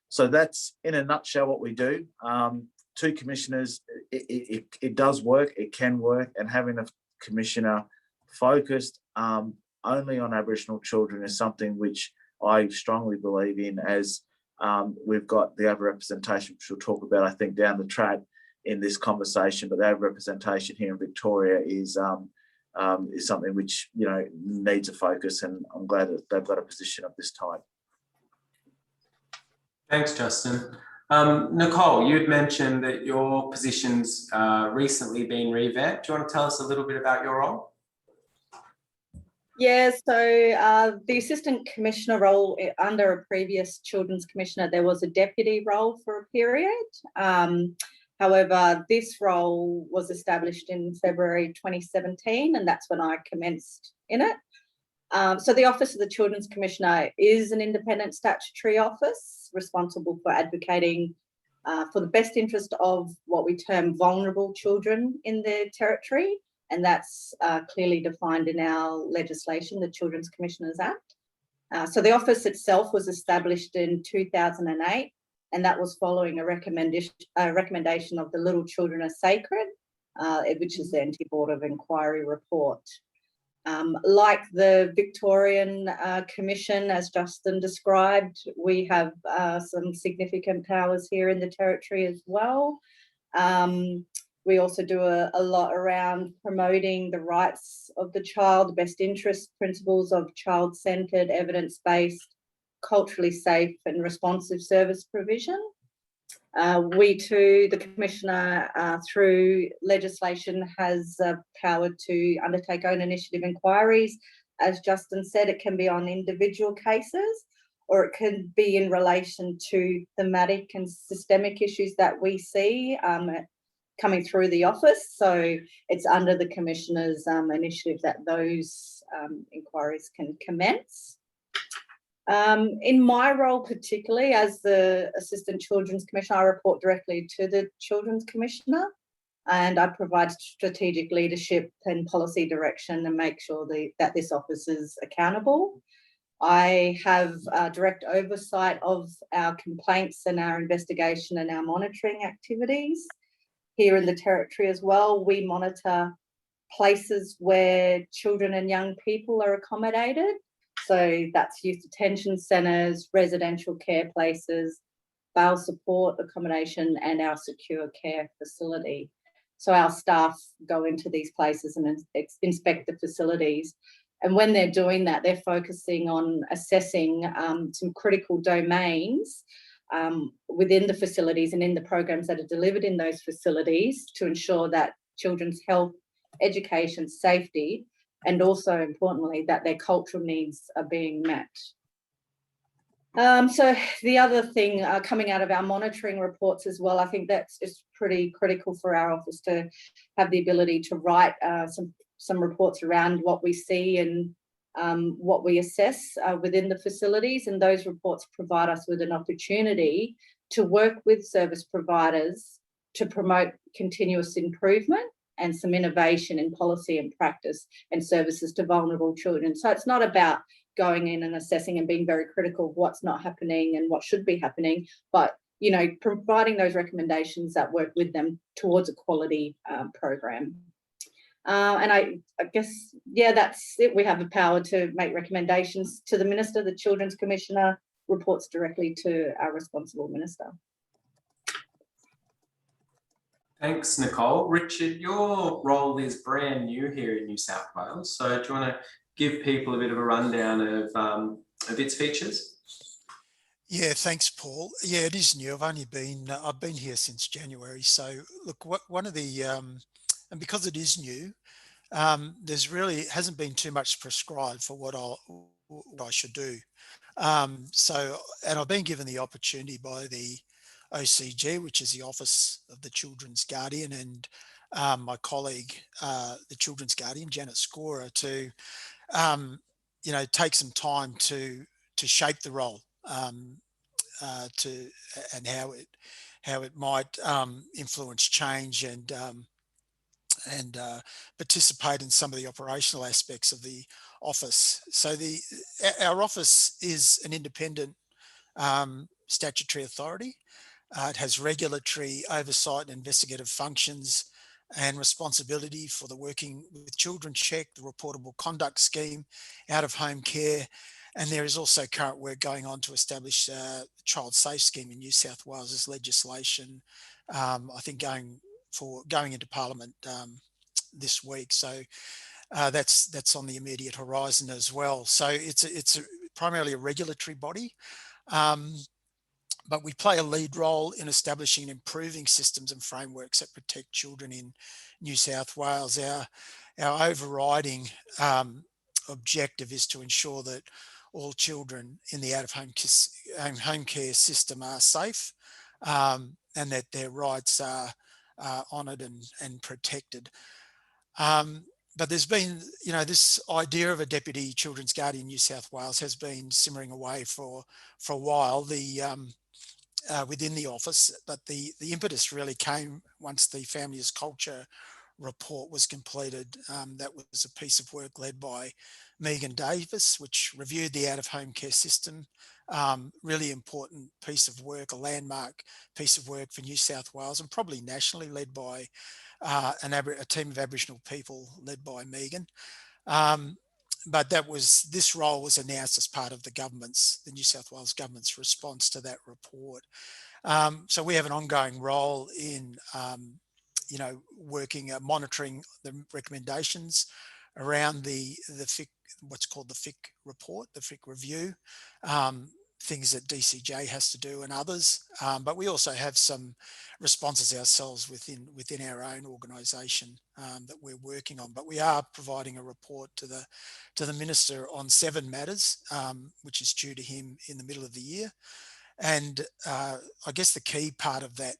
So that's in a nutshell what we do. 2 commissioners, it does work, it can work, and having a commissioner focused only on Aboriginal children is something which I strongly believe in, as we've got the overrepresentation, which we'll talk about, I think, down the track in this conversation, but the overrepresentation here in Victoria is something which, you know, needs a focus, and I'm glad that they've got a position of this type. Thanks, Justin. Nicole, you had mentioned that your position's recently been revamped. Do you want to tell us a little bit about your role? Yeah, so the Assistant Commissioner role under a previous Children's Commissioner, there was a deputy role for a period. However, this role was established in February 2017, and that's when I commenced in it. So the Office of the Children's Commissioner is an independent statutory office responsible for advocating for the best interest of what we term vulnerable children in their territory, and that's clearly defined in our legislation, the Children's Commissioners Act. So the office itself was established in 2008, and that was following a recommendation of the Liddle Children Are Sacred, which is the Anti-Board of Inquiry report. Like the Victorian Commission, as Justin described, we have some significant powers here in the territory as well. We also do a lot around promoting the rights of the child, the best interest principles of child-centred, evidence-based, culturally safe and responsive service provision. We too, the Commissioner, through legislation, has power to undertake own initiative inquiries. As Justin said, it can be on individual cases, or it can be in relation to thematic and systemic issues that we see coming through the office. So it's under the Commissioner's initiative that those inquiries can commence. In my role particularly as the Assistant Children's Commissioner, I report directly to the Children's Commissioner, and I provide strategic leadership and policy direction and make sure that this office is accountable. I have direct oversight of our complaints and our investigation and our monitoring activities. Here in the territory as well, we monitor places where children and young people are accommodated. So that's youth detention centres, residential care places, bail support accommodation, and our secure care facility. So our staff go into these places and inspect the facilities. And when they're doing that, they're focusing on assessing some critical domains within the facilities and in the programs that are delivered in those facilities to ensure that children's health, education, safety, and also importantly that their cultural needs are being met. So the other thing coming out of our monitoring reports as well, I think that's just pretty critical for our office to have the ability to write some reports around what we see and what we assess within the facilities, and those reports provide us with an opportunity to work with service providers to promote continuous improvement and some innovation in policy and practice and services to vulnerable children. So it's not about going in and assessing and being very critical of what's not happening and what should be happening, but providing those recommendations that work with them towards a quality program. And I guess, yeah, that's it. We have the power to make recommendations to the Minister. The Children's Commissioner reports directly to our responsible minister. Thanks, Nicole. Richard, your role is brand new here in New South Wales. So do you want to give people a bit of a rundown of its features? Yeah, thanks, Paul. Yeah, it is new. I've been here since January. So look, one of the, and because it is new, hasn't been too much prescribed for what I should do. And I've been given the opportunity by the OCG, which is the Office of the Children's Guardian, and my colleague, the Children's Guardian, Janet Scorer, to take some time to shape the role, and how it might influence change and participate in some of the operational aspects of the office. So our office is an independent statutory authority. It has regulatory oversight and investigative functions and responsibility for the Working with Children Check, the Reportable Conduct Scheme, out-of-home care, and there is also current work going on to establish a Child Safe Scheme in New South Wales. There's legislation, I think, going into Parliament this week. So that's on the immediate horizon as well. So it's primarily a regulatory body. But we play a lead role in establishing and improving systems and frameworks that protect children in New South Wales. Our overriding objective is to ensure that all children in the out-of-home home care system are safe, and that their rights are honoured and protected. But there's been, this idea of a Deputy Children's Guardian in New South Wales has been simmering away for a while. Within the office, but the impetus really came once the Families Culture report was completed. That was a piece of work led by Megan Davis, which reviewed the out-of-home care system. Really important piece of work, a landmark piece of work for New South Wales and probably nationally, led by a team of Aboriginal people led by Megan. But this role was announced as part of the New South Wales government's response to that report. So we have an ongoing role in, working, monitoring the recommendations around the FIC, what's called the FIC report, the FIC review, things that DCJ has to do and others. But we also have some responses ourselves within our own organisation that we're working on. But we are providing a report to the Minister on 7 matters, which is due to him in the middle of the year. And I guess the key part of that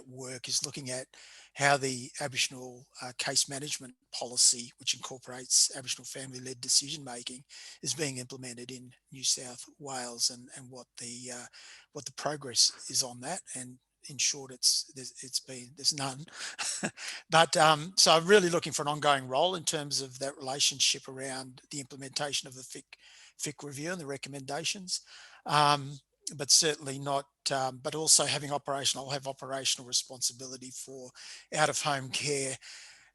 work is looking at how the Aboriginal case management policy, which incorporates Aboriginal family-led decision-making, is being implemented in New South Wales, and what the progress is on that. And in short, there's none. But so I'm really looking for an ongoing role in terms of that relationship around the implementation of the FIC review and the recommendations. But certainly not, but also I'll have operational responsibility for out-of-home care.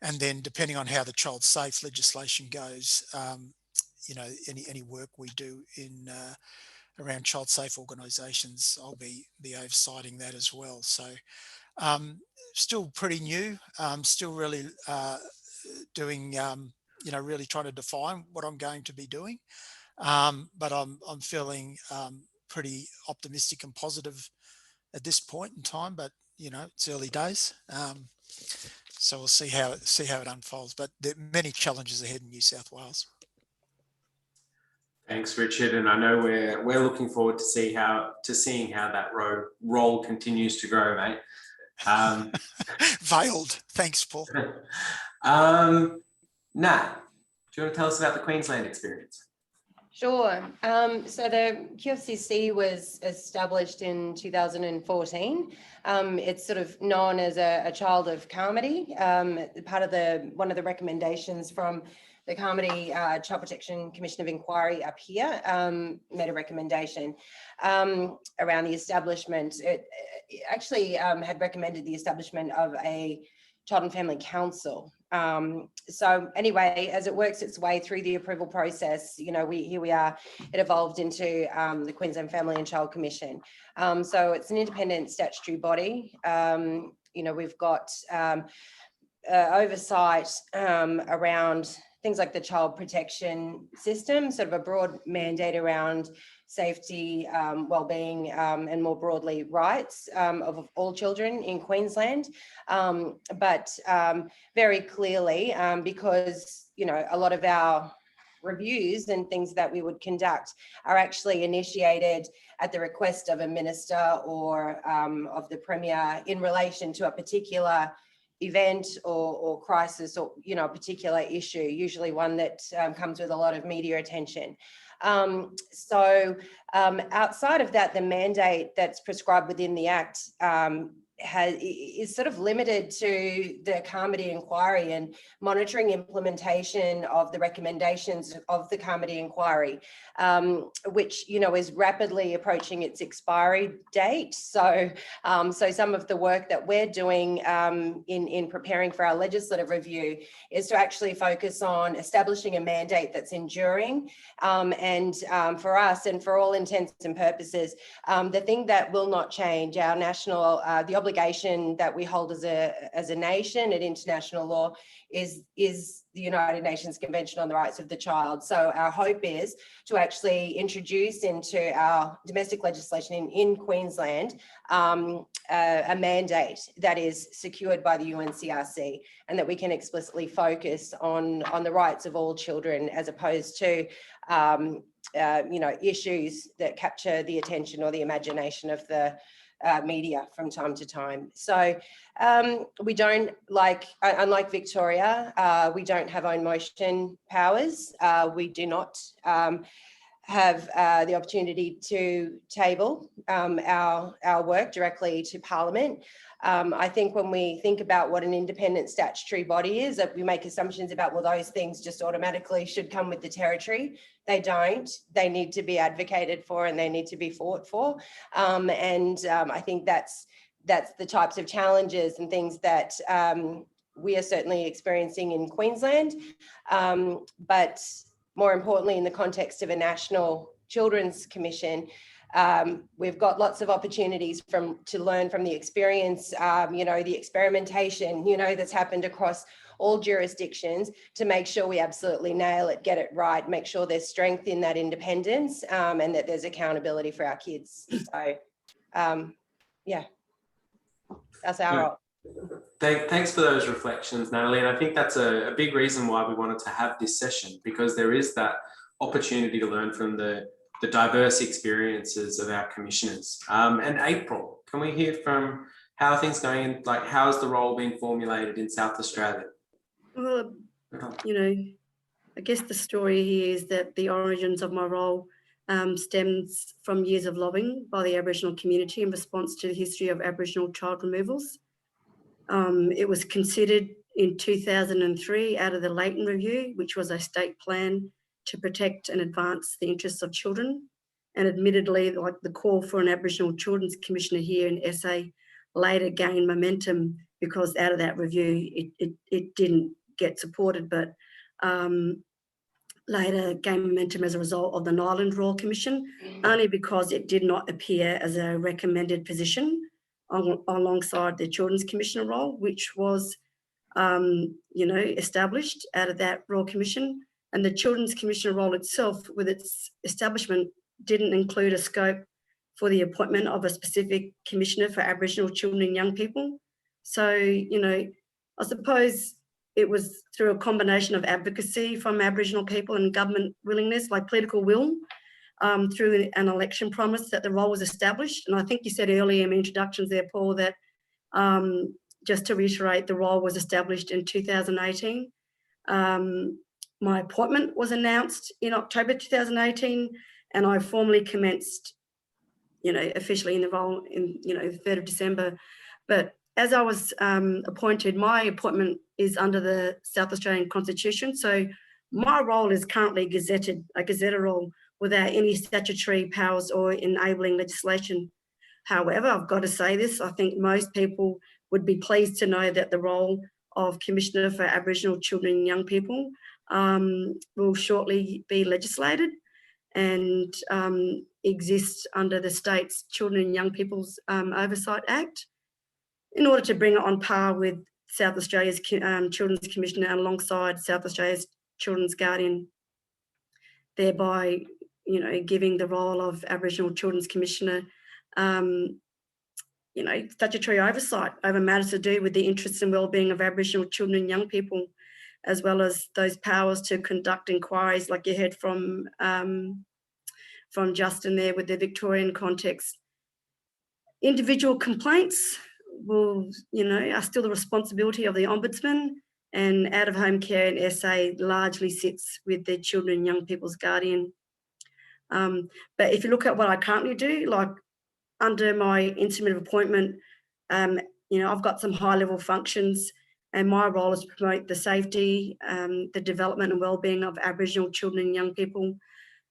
And then depending on how the child safe legislation goes, any work we do around child safe organisations, I'll be oversighting that as well. So still pretty new, still really doing, really trying to define what I'm going to be doing. But I'm feeling pretty optimistic and positive at this point in time, but it's early days, so we'll see how it unfolds. But there are many challenges ahead in New South Wales. Thanks, Richard, and I know we're looking forward to seeing how that role continues to grow, mate. Veiled. Thanks, Paul. Nat, do you want to tell us about the Queensland Experience? Sure. So the QFCC was established in 2014. It's sort of known as a child of Carmody. Part of one of the recommendations from the Carmody Child Protection Commission of Inquiry up here made a recommendation around the establishment. It actually had recommended the establishment of a Child and Family Council. So anyway, as it works its way through the approval process, here we are, it evolved into the Queensland Family and Child Commission. So it's an independent statutory body. We've got oversight around things like the child protection system, sort of a broad mandate around safety, well-being, and more broadly rights of all children in Queensland. But very clearly, because a lot of our reviews and things that we would conduct are actually initiated at the request of a minister or of the Premier in relation to a particular event or crisis, or a particular issue, usually one that comes with a lot of media attention. Outside of that, the mandate that's prescribed within the Act is sort of limited to the Carmody inquiry and monitoring implementation of the recommendations of the Carmody inquiry, which is rapidly approaching its expiry date. So some of the work that we're doing in preparing for our legislative review is to actually focus on establishing a mandate that's enduring, and for us and for all intents and purposes, the thing that will not change, our national the obligation that we hold as a nation at international law is the United Nations Convention on the Rights of the Child. So our hope is to actually introduce into our domestic legislation in Queensland a mandate that is secured by the UNCRC, and that we can explicitly focus on the rights of all children, as opposed to issues that capture the attention or the imagination of the media from time to time. So we don't, unlike Victoria, we don't have own motion powers. We do not have the opportunity to table our work directly to Parliament. I think when we think about what an independent statutory body is, that we make assumptions about, well, those things just automatically should come with the territory. They don't. They need to be advocated for, and they need to be fought for. I think that's the types of challenges and things that we are certainly experiencing in Queensland. But more importantly, in the context of a National Children's Commission, we've got lots of opportunities to learn from the experience, the experimentation, that's happened across all jurisdictions, to make sure we absolutely nail it, get it right, make sure there's strength in that independence, and that there's accountability for our kids. So, that's our role. Thanks for those reflections, Natalie. And I think that's a big reason why we wanted to have this session, because there is that opportunity to learn from the diverse experiences of our commissioners. And April, can we hear from how are things going? Like, how's the role being formulated in South Australia? Well, I guess the story here is that the origins of my role stems from years of lobbying by the Aboriginal community in response to the history of Aboriginal child removals. It was considered in 2003 out of the Leighton Review, which was a state plan to protect and advance the interests of children. And admittedly, like, the call for an Aboriginal Children's Commissioner here in SA later gained momentum, because out of that review, it didn't get supported, but later gained momentum as a result of the Nyland Royal Commission, only because it did not appear as a recommended position alongside the Children's Commissioner role, which was, established out of that Royal Commission. And the Children's Commissioner role itself, with its establishment, didn't include a scope for the appointment of a specific Commissioner for Aboriginal children and young people. So, I suppose it was through a combination of advocacy from Aboriginal people and government willingness, like political will, through an election promise, that the role was established. And I think you said earlier in introductions there, Paul, that just to reiterate, the role was established in 2018. My appointment was announced in October 2018, and I formally commenced, officially in the role in, the 3rd of December. But as I was appointed, my appointment is under the South Australian Constitution. So my role is currently a gazetted role without any statutory powers or enabling legislation. However, I've got to say this, I think most people would be pleased to know that the role of Commissioner for Aboriginal Children and Young People will shortly be legislated and exist under the state's Children and Young People's Oversight Act, in order to bring it on par with South Australia's Children's Commissioner and alongside South Australia's Children's Guardian, thereby, giving the role of Aboriginal Children's Commissioner, statutory oversight over matters to do with the interests and wellbeing of Aboriginal children and young people. as well as those powers to conduct inquiries, like you heard from Justin there with the Victorian context. Individual complaints are still the responsibility of the Ombudsman, and out-of-home care in SA largely sits with the children and young people's guardian. But if you look at what I currently do, like under my instrument of appointment, I've got some high-level functions, and my role is to promote the safety, the development and well-being of Aboriginal children and young people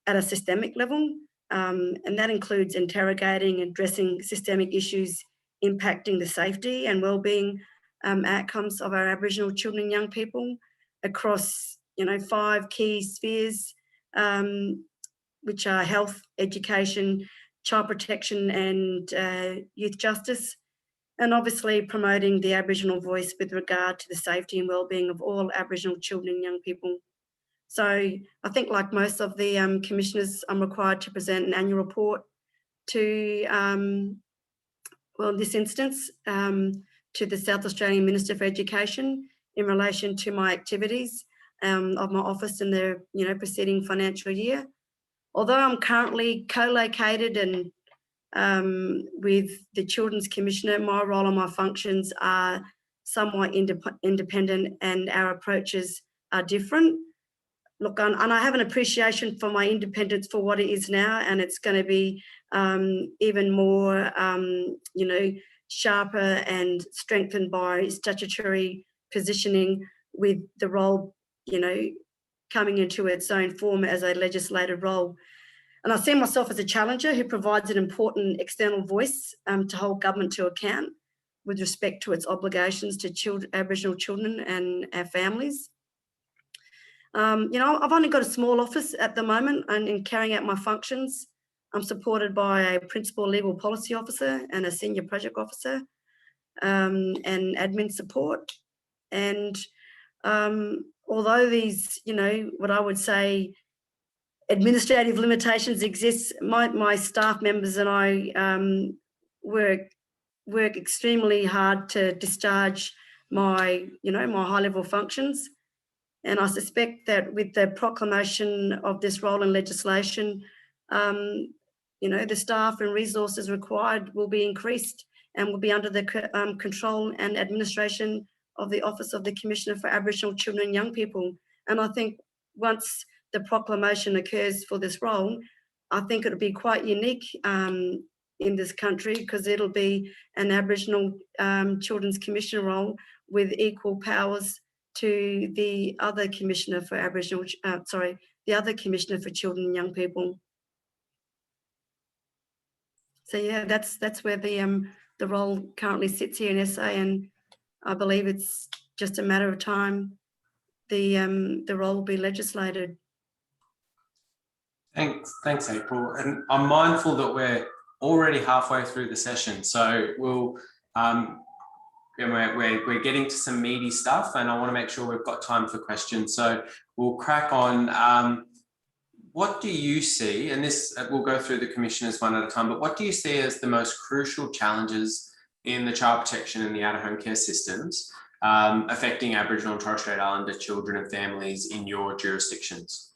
at a systemic level. And that includes interrogating and addressing systemic issues impacting the safety and well-being outcomes of our Aboriginal children and young people across, 5 key spheres, which are health, education, child protection and youth justice, and obviously promoting the Aboriginal voice with regard to the safety and well-being of all Aboriginal children and young people. So I think, like most of the commissioners, I'm required to present an annual report to, in this instance, to the South Australian Minister for Education in relation to my activities of my office in the preceding financial year. Although I'm currently co-located and with the Children's Commissioner, my role and my functions are somewhat independent, and our approaches are different. Look, and I have an appreciation for my independence for what it is now, and it's going to be even more, sharper and strengthened by statutory positioning, with the role, coming into its own form as a legislative role. And I see myself as a challenger who provides an important external voice to hold government to account with respect to its obligations to Aboriginal children and our families. I've only got a small office at the moment, and in carrying out my functions, I'm supported by a principal legal policy officer and a senior project officer and admin support. And although these, what I would say, administrative limitations exist, my staff members and I work extremely hard to discharge my, my high-level functions. And I suspect that with the proclamation of this role in legislation, the staff and resources required will be increased and will be under the control and administration of the Office of the Commissioner for Aboriginal Children and Young People. And I think once the proclamation occurs for this role, I think it'll be quite unique in this country, because it'll be an Aboriginal Children's Commissioner role with equal powers to the other Commissioner for the other Commissioner for Children and Young People. So yeah, that's where the role currently sits here in SA, and I believe it's just a matter of time the role will be legislated. Thanks, April. And I'm mindful that we're already halfway through the session, so we'll we're getting to some meaty stuff, and I want to make sure we've got time for questions. So we'll crack on. What do you see, and this we'll go through the commissioners one at a time, but what do you see as the most crucial challenges in the child protection and the out-of-home care systems affecting Aboriginal and Torres Strait Islander children and families in your jurisdictions?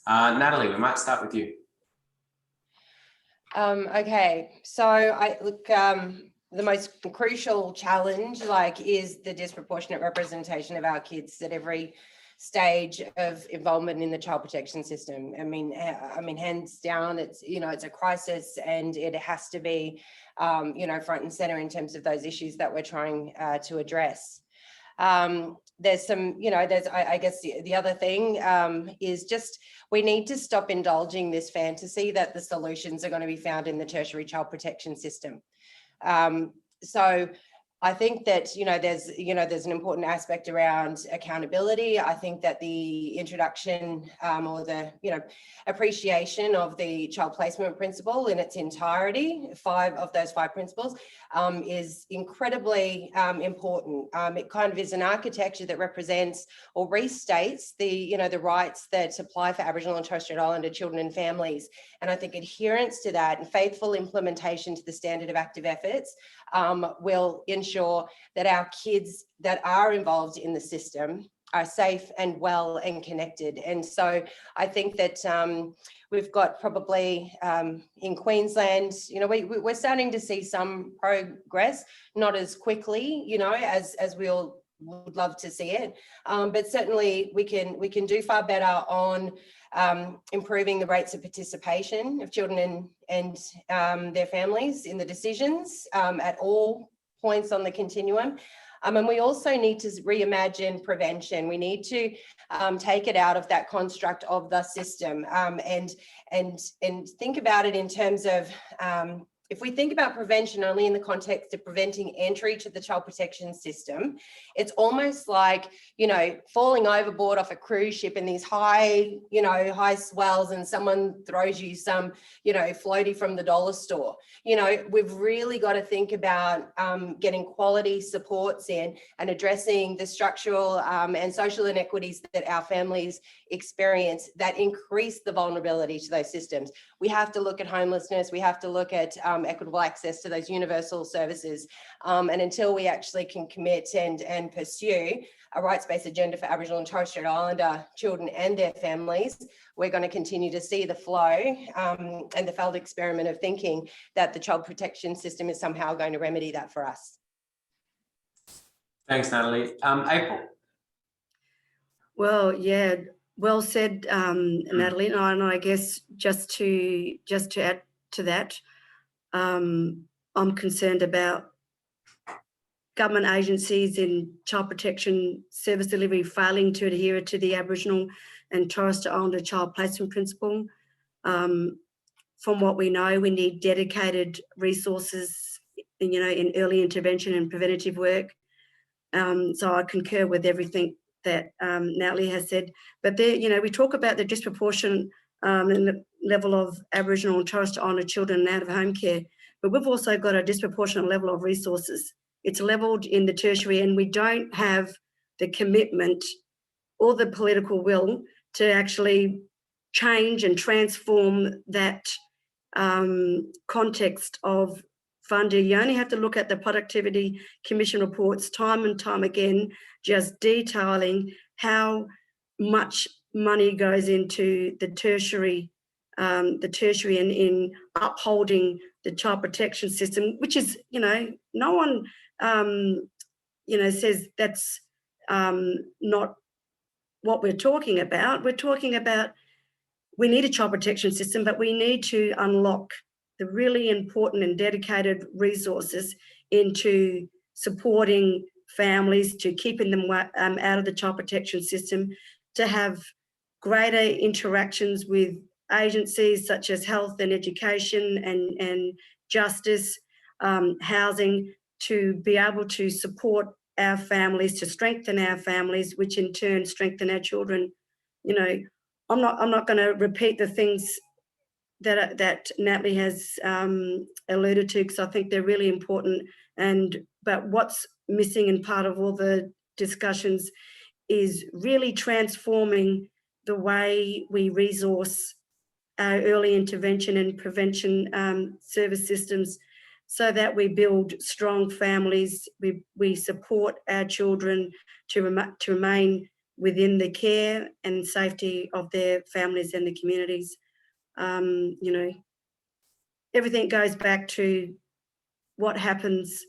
Natalie, we might start with you. Okay, so I look, the most crucial challenge is the disproportionate representation of our kids at every stage of involvement in the child protection system. I mean, hands down, it's it's a crisis, and it has to be front and center in terms of those issues that we're trying to address. There's some, I guess the other thing is just we need to stop indulging this fantasy that the solutions are going to be found in the tertiary child protection system. So I think that, there's an important aspect around accountability. I think that the introduction or the, appreciation of the child placement principle in its entirety, 5 of those 5 principles, is incredibly important. It kind of is an architecture that represents or restates the, the rights that apply for Aboriginal and Torres Strait Islander children and families. And I think adherence to that and faithful implementation to the standard of active efforts will ensure that our kids that are involved in the system are safe and well and connected. And so I think that we've got probably in Queensland, you know, we're starting to see some progress, not as quickly, you know, as we all would love to see it, but certainly we can do far better on improving the rates of participation of children and their families in the decisions at all points on the continuum. And we also need to reimagine prevention. We need to take it out of that construct of the system and think about it in terms of if we think about prevention only in the context of preventing entry to the child protection system, it's almost like, you know, falling overboard off a cruise ship in these high, you know, high swells, and someone throws you some, you know, floaty from the dollar store. You know, we've really got to think about getting quality supports in and addressing the structural and social inequities that our families experience that increase the vulnerability to those systems. We have to look at homelessness. We have to look at equitable access to those universal services. And until we actually can commit and pursue a rights-based agenda for Aboriginal and Torres Strait Islander children and their families, we're going to continue to see the flow and the failed experiment of thinking that the child protection system is somehow going to remedy that for us. Thanks, Natalie. April. Well, yeah, well said, Natalie. And I guess just to add to that, I'm concerned about government agencies in child protection service delivery failing to adhere to the Aboriginal and Torres Strait Islander child placement principle. From what we know, we need dedicated resources, you know, in early intervention and preventative work. So I concur with everything that Natalie has said. But there, you know, we talk about the disproportionate and the level of Aboriginal and Torres Strait Islander children out of home care, but we've also got a disproportionate level of resources. It's levelled in the tertiary, and we don't have the commitment or the political will to actually change and transform that context of funding. You only have to look at the Productivity Commission reports time and time again, just detailing how much money goes into the tertiary and in upholding the child protection system, which is, you know, no one, you know, says that's not what we're talking about. We're talking about we need a child protection system, but we need to unlock the really important and dedicated resources into supporting families, to keeping them out of the child protection system, to have greater interactions with agencies such as health and education and justice, housing, to be able to support our families, to strengthen our families, which in turn strengthen our children. You know, I'm not going to repeat the things that Natalie has alluded to, because I think they're really important. But what's missing in part of all the discussions is really transforming the way we resource our early intervention and prevention service systems, so that we build strong families. We support our children to remain within the care and safety of their families and the communities. You know, everything goes back to what happens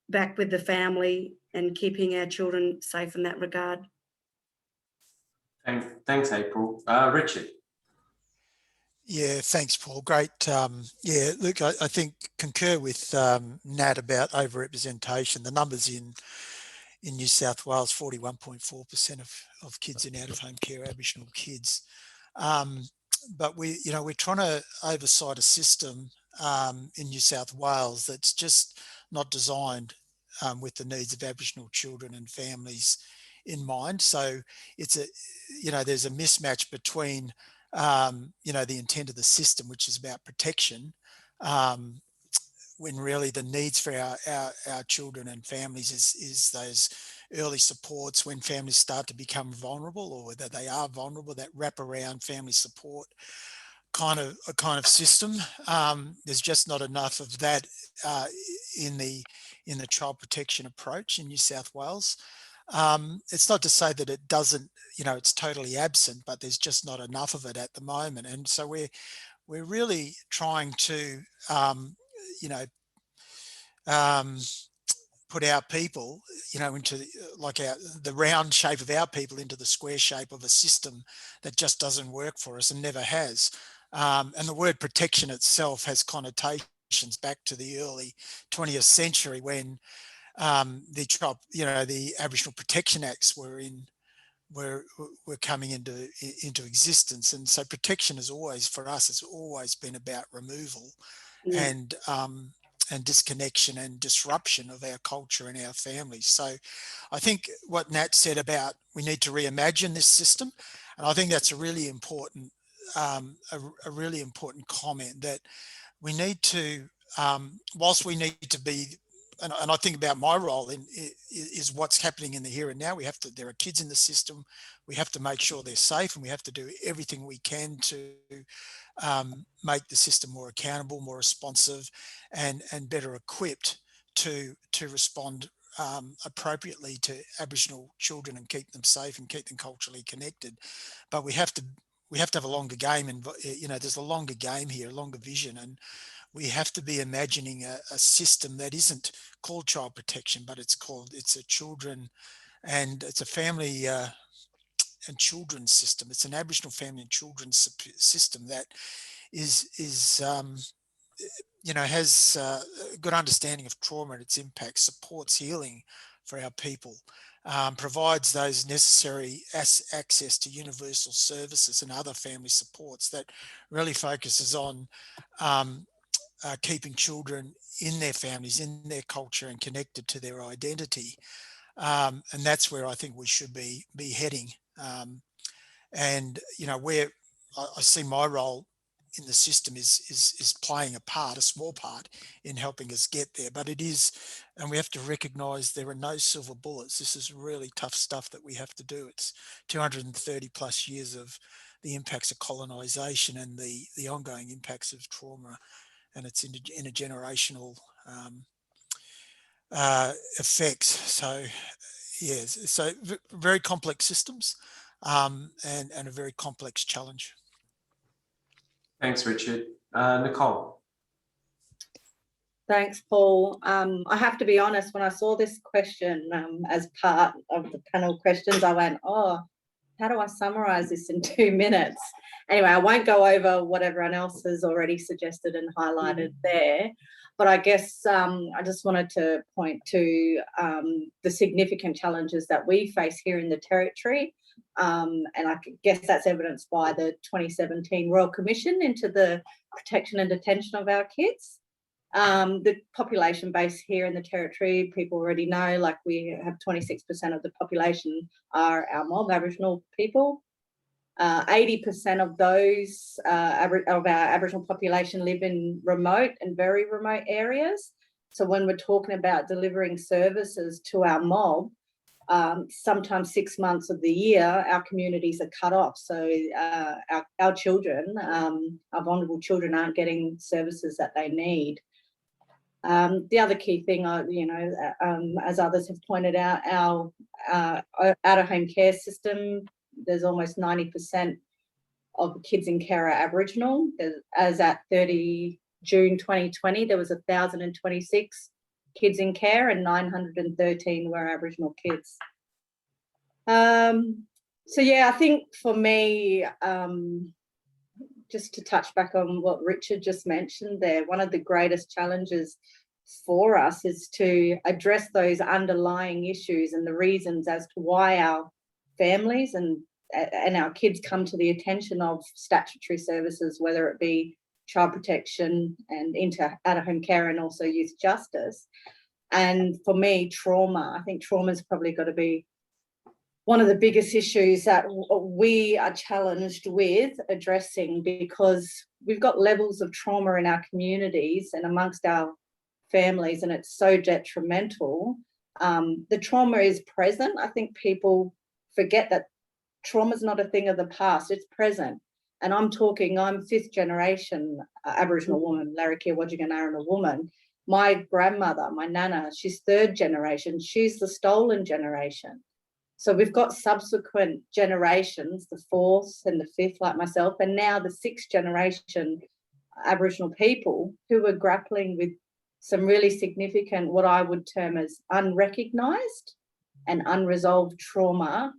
back with the family and keeping our children safe in that regard. Thanks, April. Richard. Yeah, thanks, Paul. Great. Yeah, look, I think concur with Nat about overrepresentation. The numbers in New South Wales, 41.4% of kids in out-of-home care are Aboriginal kids. But we're trying to oversight a system in New South Wales that's just not designed with the needs of Aboriginal children and families in mind. So there's a mismatch between the intent of the system, which is about protection, when really the needs for our children and families is those early supports when families start to become vulnerable, or that they are vulnerable, that wrap around family support kind of system. There's just not enough of that in the child protection approach in New South Wales. It's not to say that it doesn't, it's totally absent, but there's just not enough of it at the moment. And so we're really trying to, put our people, into like the round shape of our people into the square shape of a system that just doesn't work for us and never has. And the word protection itself has connotations back to the early 20th century when the Aboriginal Protection Acts were coming into existence. And so protection is always, for us, it's always been about removal and disconnection and disruption of our culture and our families. So I think what Nat said about we need to reimagine this system, and I think that's a really important comment, that we need to, whilst we need to be, and I think about my role is what's happening in the here and now. There are kids in the system. We have to make sure they're safe, and we have to do everything we can to make the system more accountable, more responsive, and better equipped to respond appropriately to Aboriginal children and keep them safe and keep them culturally connected. But we have to have a longer game, and there's a longer game here, a longer vision, and we have to be imagining a system that isn't called child protection, but it's a children, and it's a family and children's system. It's an Aboriginal family and children's system that has a good understanding of trauma and its impact, supports healing for our people, provides those necessary access to universal services and other family supports, that really focuses on keeping children in their families, in their culture, and connected to their identity. And that's where I think we should be heading. And where I see my role in the system is playing a small part in helping us get there. But it is, and we have to recognise there are no silver bullets. This is really tough stuff that we have to do. It's 230 plus years of the impacts of colonisation and the ongoing impacts of trauma and its intergenerational effects. So, yes, so very complex systems and a very complex challenge. Thanks, Richard. Nicole. Thanks, Paul. I have to be honest, when I saw this question as part of the panel questions, I went, oh, how do I summarise this in 2 minutes? Anyway, I won't go over what everyone else has already suggested and highlighted there, but I guess I just wanted to point to the significant challenges that we face here in the Territory. And I guess that's evidenced by the 2017 Royal Commission into the protection and detention of our kids. The population base here in the Territory, people already know, like we have 26% of the population are our mob, Aboriginal people. 80% of those of our Aboriginal population live in remote and very remote areas. So when we're talking about delivering services to our mob, sometimes 6 months of the year, our communities are cut off. So our children, our vulnerable children, aren't getting services that they need. The other key thing, as others have pointed out, our out-of-home care system, there's almost 90% of kids in care are Aboriginal. As at 30 June 2020, there was 1,026 kids in care and 913 were Aboriginal kids. So yeah, I think for me, just to touch back on what Richard just mentioned there, one of the greatest challenges for us is to address those underlying issues and the reasons as to why our families and our kids come to the attention of statutory services, whether it be child protection and into out-of-home care and also youth justice. And for me, trauma, I think trauma's probably got to be one of the biggest issues that we are challenged with addressing, because we've got levels of trauma in our communities and amongst our families, and it's so detrimental. The trauma is present. I think people forget that trauma is not a thing of the past, it's present. And I'm 5th generation Aboriginal woman, Larrakia Wodjiganaranna woman. My grandmother, my nana, she's 3rd generation. She's the stolen generation. So we've got subsequent generations, the fourth and the fifth, like myself, and now the sixth generation Aboriginal people who are grappling with some really significant, what I would term as unrecognised and unresolved trauma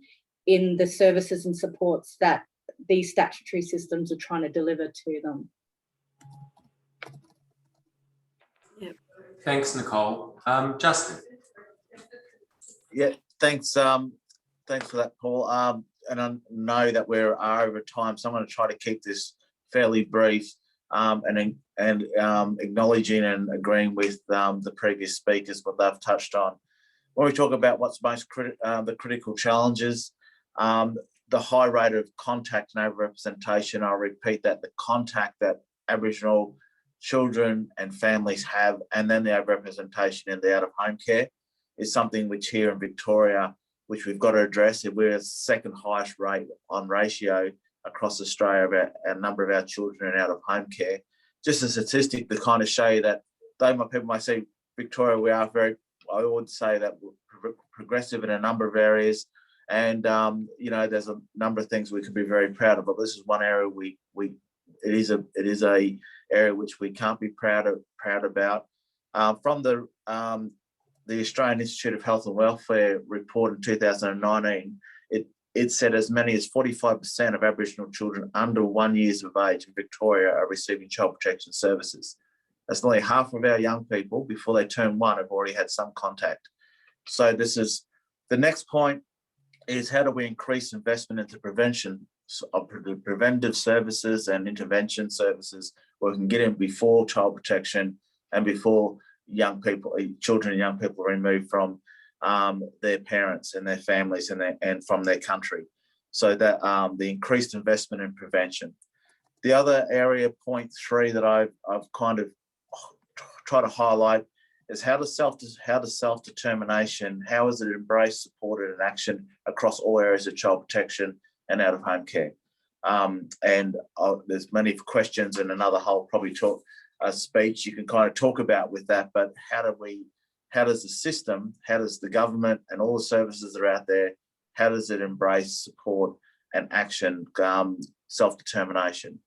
in the services and supports that these statutory systems are trying to deliver to them. Yep. Thanks, Nicole. Justin. Yeah, thanks. Thanks for that, Paul. And I know that we're over time, so I'm going to try to keep this fairly brief, and acknowledging and agreeing with the previous speakers, what they've touched on. When we talk about what's most the critical challenges, the high rate of contact and overrepresentation, I'll repeat that, the contact that Aboriginal children and families have, and then the overrepresentation in the out-of-home care is something which here in Victoria, which we've got to address. We're the second highest rate on ratio across Australia about a number of our children in out-of-home care. Just a statistic to kind of show you that though my people might say Victoria, we are very, I would say that we're progressive in a number of areas. And, you know, there's a number of things we could be very proud of, but this is one area it is a area which we can't be proud about. From the Australian Institute of Health and Welfare report in 2019, it said as many as 45% of Aboriginal children under 1 year of age in Victoria are receiving child protection services. That's nearly half of our young people before they turn 1 have already had some contact. So this is the next point, is how do we increase investment into prevention of preventive services and intervention services where we can get in before child protection and before young people, children and young people are removed from their parents and their families and from their country. So that the increased investment in prevention. The other area, point 3, that I've kind of tried to highlight is how does self-determination, how is it embraced, supported, and action across all areas of child protection and out-of-home care? There's many questions and another whole probably talk speech you can kind of talk about with that, but how does the system, how does the government and all the services that are out there, how does it embrace, support, and action self-determination?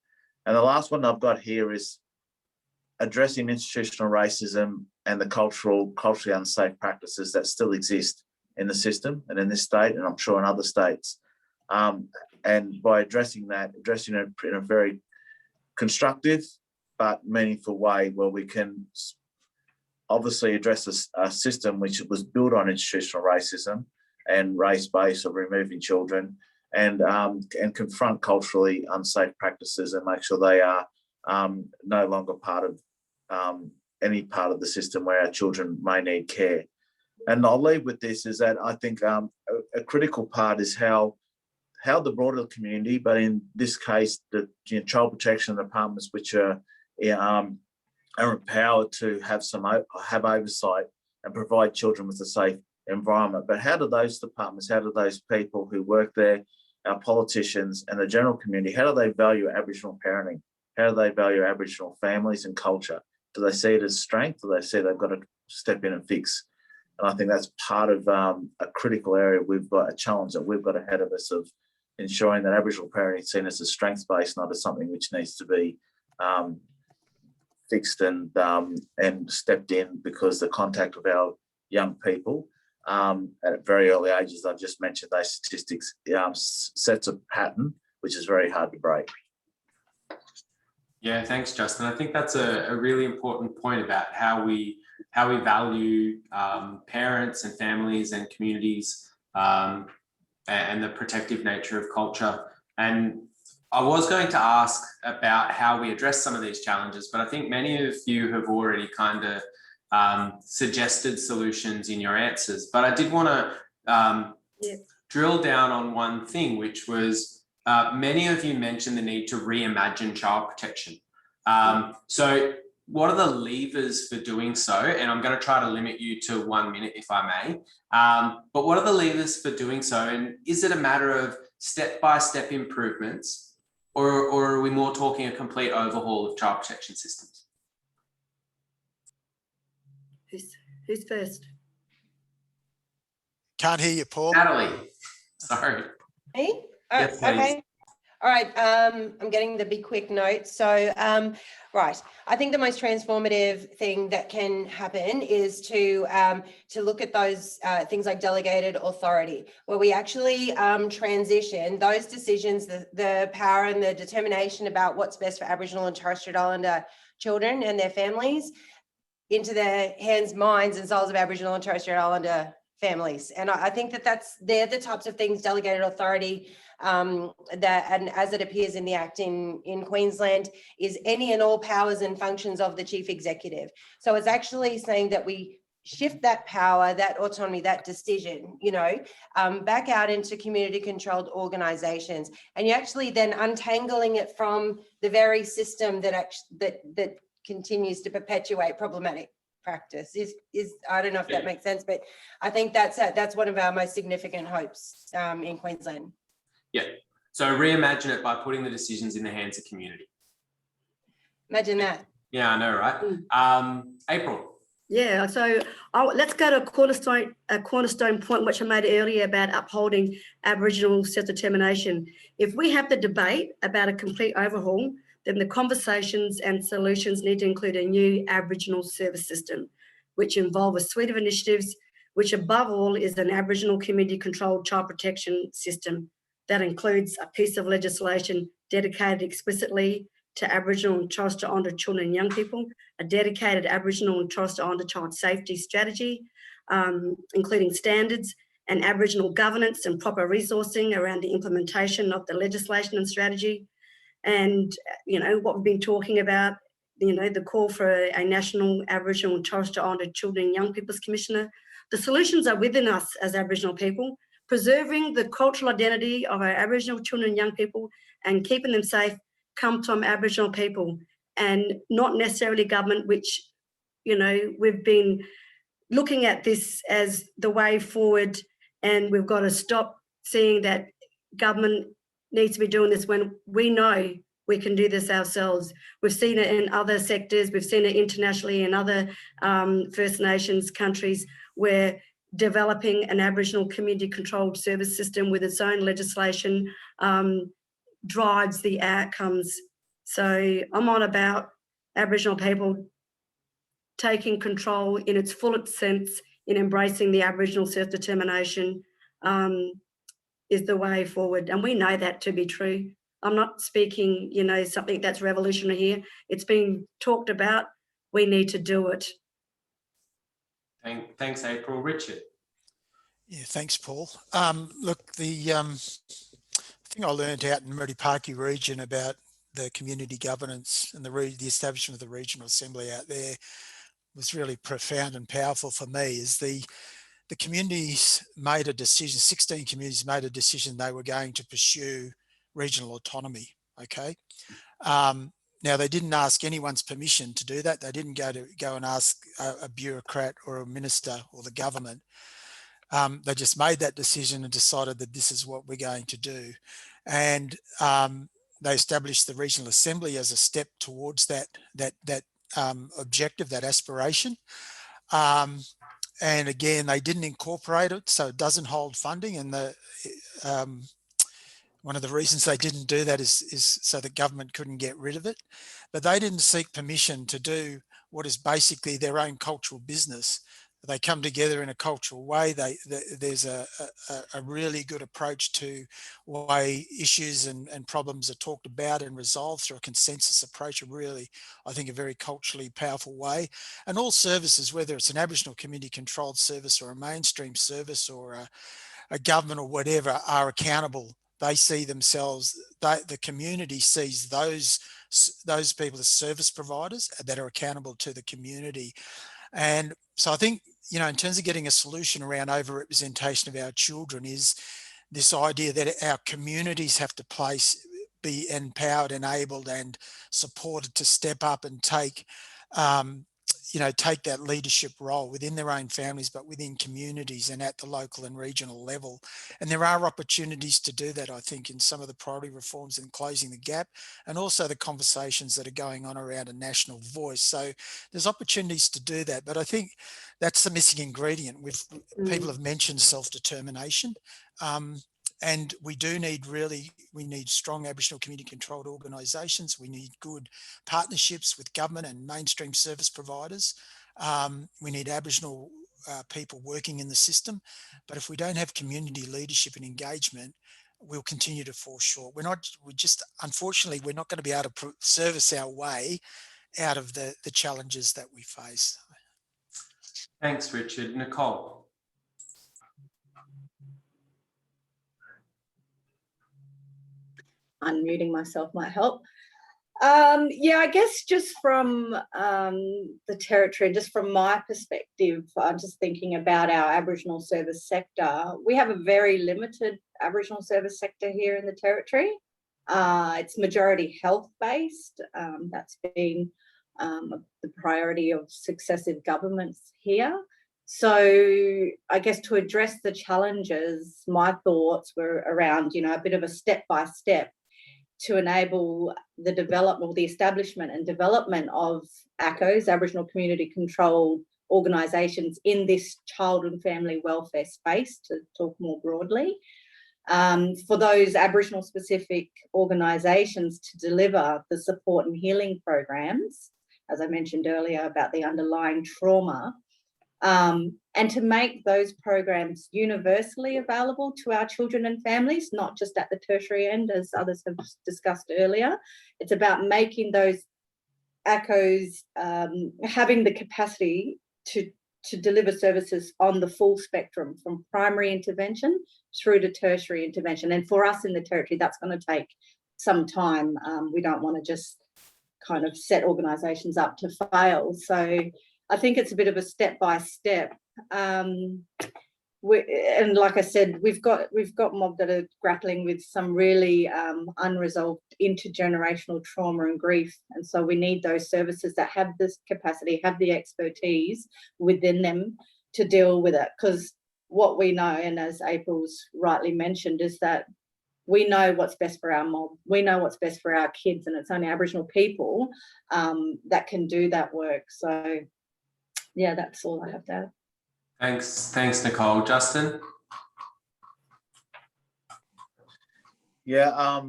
And the last one I've got here is addressing institutional racism and the culturally unsafe practices that still exist in the system and in this state, and I'm sure in other states. And by addressing it in a very constructive but meaningful way where we can obviously address a system which was built on institutional racism and race-based of removing children, and confront culturally unsafe practices and make sure they are no longer part of any part of the system where our children may need care. And I'll leave with this, is that I think a critical part is how the broader community, but in this case, the child protection departments, which are empowered to have oversight and provide children with a safe environment. But how do those departments, how do those people who work there, our politicians and the general community, how do they value Aboriginal parenting? How do they value Aboriginal families and culture? Do they see it as strength, or do they see they've got to step in and fix? And I think that's part of a critical area. We've got a challenge that we've got ahead of us of ensuring that Aboriginal parenting is seen as a strengths-based, not as something which needs to be fixed and stepped in because the contact of our young people at very early ages, I've just mentioned those statistics, sets a pattern which is very hard to break. Yeah, thanks, Justin. I think that's a really important point about how we value parents and families and communities and the protective nature of culture. And I was going to ask about how we address some of these challenges, but I think many of you have already kind of suggested solutions in your answers. But I did want to drill down on one thing, which was many of you mentioned the need to reimagine child protection. So what are the levers for doing so? And I'm going to try to limit you to 1 minute if I may. But what are the levers for doing so? And is it a matter of step-by-step improvements, or are we more talking a complete overhaul of child protection systems? Who's first? Can't hear you, Paul. Natalie, sorry. Me? Oh, Yes, please. okay. All right. I'm getting the big quick note. So, right. I think the most transformative thing that can happen is to look at those things like delegated authority, where we actually transition those decisions, the power and the determination about what's best for Aboriginal and Torres Strait Islander children and their families into the hands, minds, and souls of Aboriginal and Torres Strait Islander families. And I think they're the types of things, delegated authority, that, and as it appears in the Act in Queensland, is any and all powers and functions of the Chief Executive. So it's actually saying that we shift that power, that autonomy, that decision, back out into community controlled organisations, and you're actually then untangling it from the very system that continues to perpetuate problematic practice. I don't know if that makes sense, but I think that's one of our most significant hopes in Queensland. Yeah. So reimagine it by putting the decisions in the hands of community. Imagine that. Yeah, I know, right? April. Yeah, so let's go to a cornerstone point, which I made earlier about upholding Aboriginal self-determination. If we have the debate about a complete overhaul, then the conversations and solutions need to include a new Aboriginal service system, which involve a suite of initiatives, which above all is an Aboriginal community-controlled child protection system that includes a piece of legislation dedicated explicitly to Aboriginal and Torres Strait Islander children and young people, a dedicated Aboriginal and Torres Strait Islander child safety strategy, including standards and Aboriginal governance and proper resourcing around the implementation of the legislation and strategy. And, what we've been talking about, the call for a national Aboriginal and Torres Strait Islander children and young people's commissioner. The solutions are within us as Aboriginal people, preserving the cultural identity of our Aboriginal children and young people and keeping them safe come from Aboriginal people, and not necessarily government, which, we've been looking at this as the way forward, and we've got to stop seeing that government needs to be doing this when we know we can do this ourselves. We've seen it in other sectors, we've seen it internationally in other First Nations countries, where developing an Aboriginal community controlled service system with its own legislation drives the outcomes. So I'm on about Aboriginal people taking control in its fullest sense in embracing the Aboriginal self-determination is the way forward. And we know that to be true. I'm not speaking, something that's revolutionary here. It's being talked about. We need to do it. Thanks, April. Richard. Yeah, thanks, Paul. Look, the thing I learned out in Murray-Parky region about the community governance and the establishment of the regional assembly out there was really profound and powerful for me. Is the communities made a decision, 16 communities made a decision they were going to pursue regional autonomy, okay? Now, they didn't ask anyone's permission to do that. They didn't go and ask a bureaucrat or a minister or the government. They just made that decision and decided that this is what we're going to do. And they established the regional assembly as a step towards that objective, that aspiration. And again, they didn't incorporate it, so it doesn't hold funding. And one of the reasons they didn't do that is so the government couldn't get rid of it. But they didn't seek permission to do what is basically their own cultural business. They come together in a cultural way. There's a really good approach to way issues and problems are talked about and resolved through a consensus approach, I think, a very culturally powerful way. And all services, whether it's an Aboriginal community controlled service or a mainstream service or a government or whatever, are accountable. They see themselves, the community sees those people as service providers that are accountable to the community. And so I think, in terms of getting a solution around overrepresentation of our children is this idea that our communities have to be empowered, enabled and supported to step up and take, take that leadership role within their own families, but within communities and at the local and regional level. And there are opportunities to do that, I think, in some of the priority reforms and closing the gap, and also the conversations that are going on around a national voice. So there's opportunities to do that, but I think that's the missing ingredient. People have mentioned self-determination. And we need strong Aboriginal community controlled organisations. We need good partnerships with government and mainstream service providers. We need Aboriginal people working in the system. But if we don't have community leadership and engagement, we'll continue to fall short. Unfortunately, we're not going to be able to service our way out of the challenges that we face. Thanks, Richard. Nicole. Unmuting myself might help. Yeah, I guess just from the territory, just from my perspective, I'm just thinking about our Aboriginal service sector. We have a very limited Aboriginal service sector here in the territory. It's majority health-based. That's been the priority of successive governments here. So I guess to address the challenges, my thoughts were around, a bit of a step-by-step to enable the development or the establishment and development of ACOs, Aboriginal Community Controlled Organisations, in this child and family welfare space, to talk more broadly. For those Aboriginal specific organisations to deliver the support and healing programs, as I mentioned earlier about the underlying trauma, and to make those programs universally available to our children and families, not just at the tertiary end, as others have discussed earlier. It's about making those ACOs having the capacity to deliver services on the full spectrum, from primary intervention through to tertiary intervention. And for us in the territory, that's going to take some time. We don't want to just kind of set organisations up to fail. So I think it's a bit of a step-by-step. And like I said, we've got mob that are grappling with some really unresolved intergenerational trauma and grief. And so we need those services that have this capacity, have the expertise within them to deal with it. Because what we know, and as April's rightly mentioned, is that we know what's best for our mob. We know what's best for our kids, and it's only Aboriginal people that can do that work. So yeah, that's all I have to add. Thanks, Nicole. Justin? Yeah,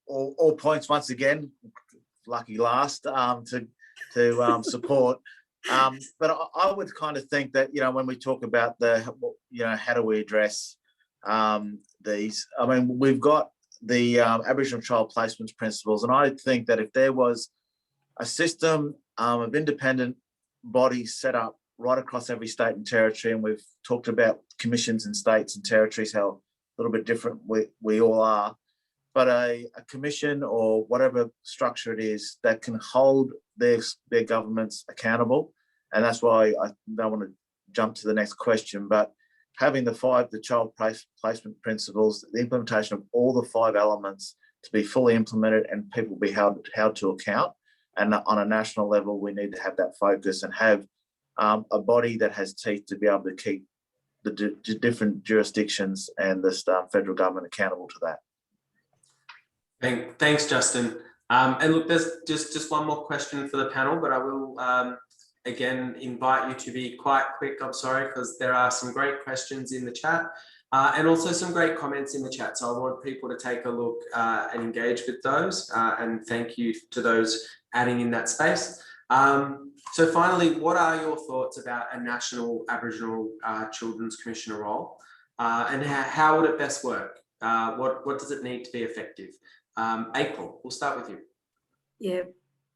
all points once again, lucky last to support. But I would kind of think that, when we talk about how do we address these, I mean, we've got the Aboriginal Child Placements Principles, and I think that if there was a system of independent bodies set up right across every state and territory, and we've talked about commissions in states and territories, how a little bit different we all are, but a commission or whatever structure it is that can hold their governments accountable. And that's why I don't want to jump to the next question, but having the child placement principles, the implementation of all the 5 elements to be fully implemented and people be held to account. And on a national level, we need to have that focus and have a body that has teeth to be able to keep the different jurisdictions and the federal government accountable to that. Thanks, Justin. And look, there's just one more question for the panel, but I will again invite you to be quite quick. I'm sorry, because there are some great questions in the chat and also some great comments in the chat. So I want people to take a look and engage with those. And thank you to those adding in that space. So finally, what are your thoughts about a national Aboriginal Children's Commissioner role, and how would it best work? What does it need to be effective? April, we'll start with you. Yeah,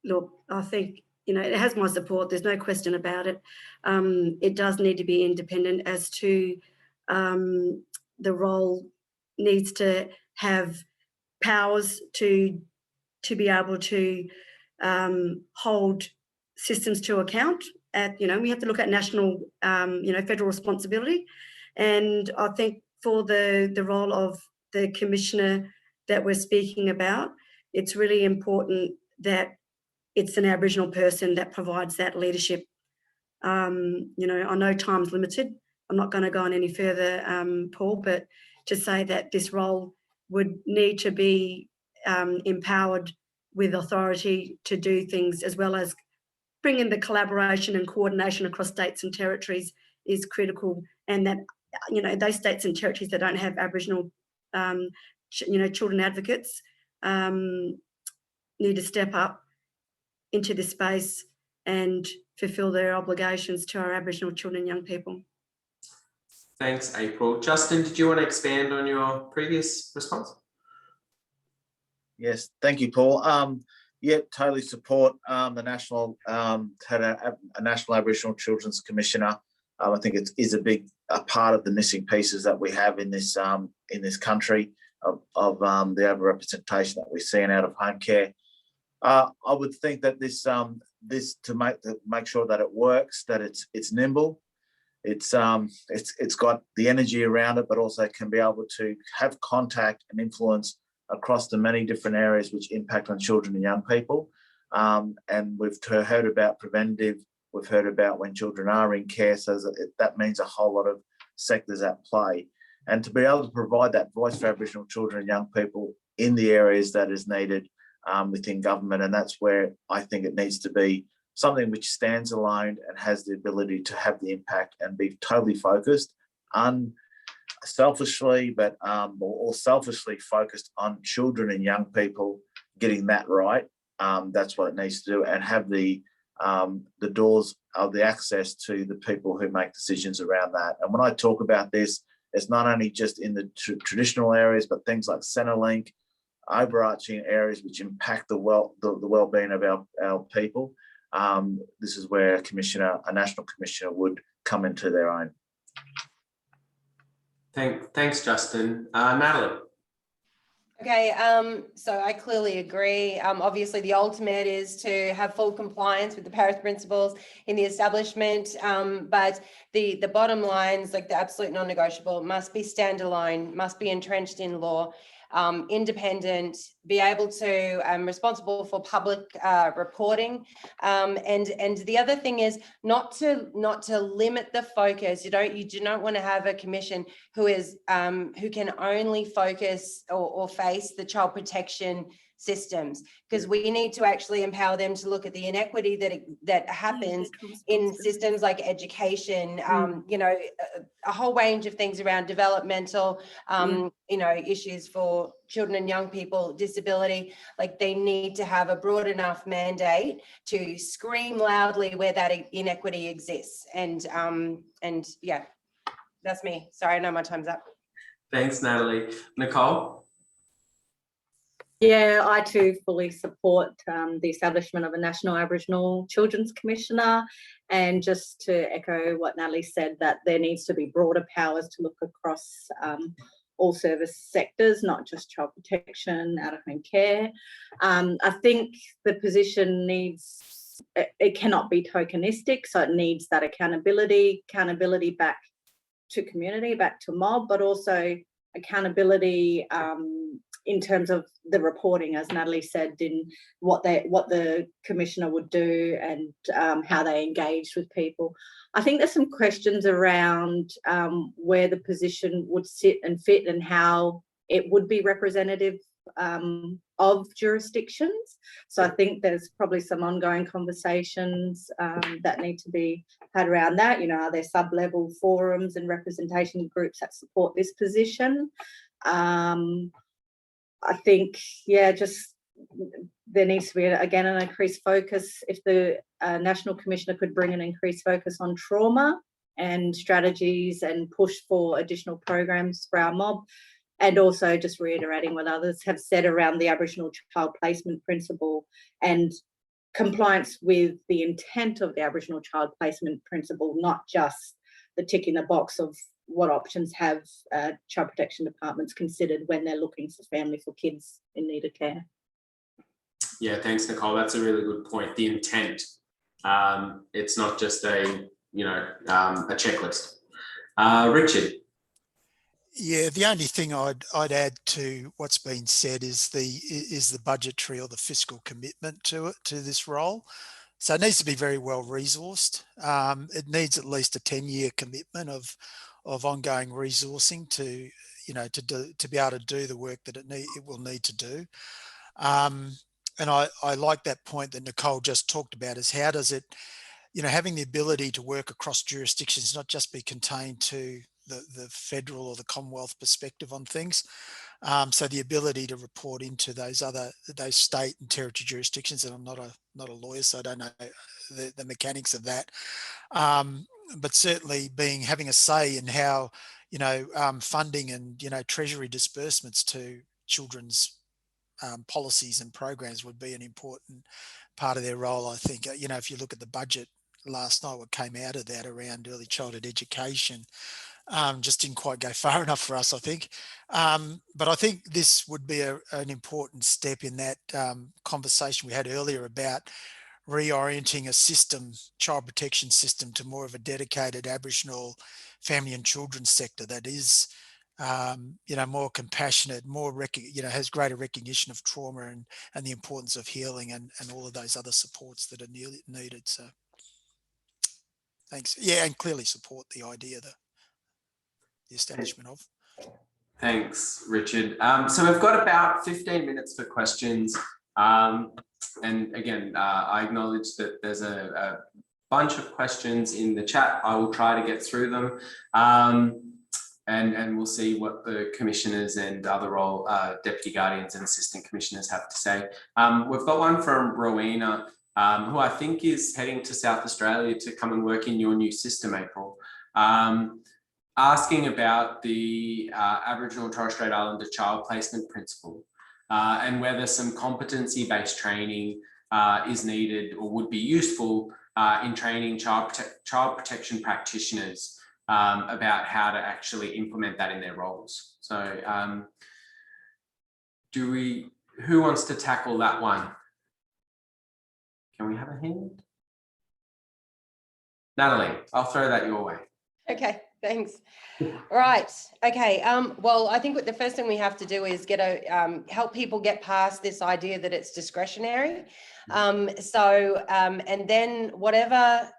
look, I think, it has my support. There's no question about it. It does need to be independent as to the role needs to have powers to be able to hold systems to account. We have to look at national, federal responsibility. And I think for the role of the commissioner that we're speaking about, it's really important that it's an Aboriginal person that provides that leadership You know, I know time's limited. I'm not going to go on any further, Paul, but to say that this role would need to be empowered with authority to do things, as well as bring in the collaboration and coordination across states and territories, is critical. And that, you know, those states and territories that don't have Aboriginal, you know, children advocates need to step up into this space and fulfil their obligations to our Aboriginal children and young people. Thanks, April. Justin, did you want to expand on your previous response? Yes, thank you, Paul. Yeah, totally support the national had a National Aboriginal Children's Commissioner. I think it is a part of the missing pieces that we have in this country of the overrepresentation that we're seeing out of home care. I would think that this to make sure that it works, that it's nimble, it's got the energy around it, but also can be able to have contact and influence across the many different areas which impact on children and young people. And we've heard about Preventive, we've heard about when children are in care, so that means a whole lot of sectors at play. And to be able to provide that voice for Aboriginal children and young people in the areas that is needed within government, and that's where I think it needs to be something which stands alone and has the ability to have the impact and be totally focused, selfishly, but or selfishly focused on children and young people, getting that right. That's what it needs to do, and have the doors of the access to the people who make decisions around that. And when I talk about this, it's not only just in the traditional areas, but things like Centrelink, overarching areas which impact the well-being of our people. This is where a national commissioner would come into their own. Thanks, Justin. Natalie. Okay, so I clearly agree. Obviously, the ultimate is to have full compliance with the Paris principles in the establishment, but the bottom lines, like the absolute non-negotiable, must be standalone, must be entrenched in law, independent, be able to responsible for public reporting, and the other thing is not to limit the focus. You do not want to have a commission who can only focus or face the child protection systems, because we need to actually empower them to look at the inequity that happens in systems like education, you know, a whole range of things around developmental, you know, issues for children and young people, disability. Like, they need to have a broad enough mandate to scream loudly where that inequity exists. And yeah, that's me. Sorry, I know my time's up. Thanks, Natalie. Nicole? Yeah, I too fully support the establishment of a National Aboriginal Children's Commissioner, and just to echo what Natalie said, that there needs to be broader powers to look across all service sectors, not just child protection, out-of-home care. I think the position it cannot be tokenistic, so it needs that accountability back to community, back to mob, but also accountability in terms of the reporting, as Natalie said, in what the commissioner would do and how they engaged with people. I think there's some questions around where the position would sit and fit, and how it would be representative of jurisdictions. So I think there's probably some ongoing conversations that need to be had around that. You know, are there sub-level forums and representation groups that support this position? I think, yeah, just there needs to be, again, an increased focus. If the National Commissioner could bring an increased focus on trauma and strategies and push for additional programs for our mob, and also just reiterating what others have said around the Aboriginal child placement principle and compliance with the intent of the Aboriginal child placement principle, not just the tick in the box of what options have child protection departments considered when they're looking for family for kids in need of care. Yeah, thanks, Nicole. That's a really good point. The intent. It's not just a checklist. Richard. Yeah, the only thing I'd add to what's been said is the budgetary or the fiscal commitment to this role. So it needs to be very well resourced. It needs at least a 10-year commitment of ongoing resourcing to, to be able to do the work that it will need to do. And I like that point that Nicole just talked about, is how does it, having the ability to work across jurisdictions, not just be contained to the federal or the Commonwealth perspective on things. So the ability to report into those state and territory jurisdictions, and I'm not a lawyer, so I don't know the mechanics of that. But certainly having a say in how, funding and, Treasury disbursements to children's policies and programs would be an important part of their role, I think. If you look at the budget last night, what came out of that around early childhood education, just didn't quite go far enough for us, I think. But I think this would be an important step in that conversation we had earlier about reorienting a child protection system, to more of a dedicated Aboriginal family and children sector that is, more compassionate, has greater recognition of trauma and the importance of healing and all of those other supports that are needed. So thanks. Yeah, and clearly support the idea, the establishment of. Thanks, Richard. So we've got about 15 minutes for questions. And again, I acknowledge that there's a bunch of questions in the chat. I will try to get through them. And we'll see what the commissioners and other deputy guardians and assistant commissioners have to say. We've got one from Rowena, who I think is heading to South Australia to come and work in your new system, April. Asking about the Aboriginal and Torres Strait Islander child placement principle, and whether some competency-based training is needed or would be useful in training child protection practitioners about how to actually implement that in their roles. So who wants to tackle that one? Can we have a hand? Natalie, I'll throw that your way. Okay, thanks. Right. Okay. Well, I think the first thing we have to do is help people get past this idea that it's discretionary. And then whatever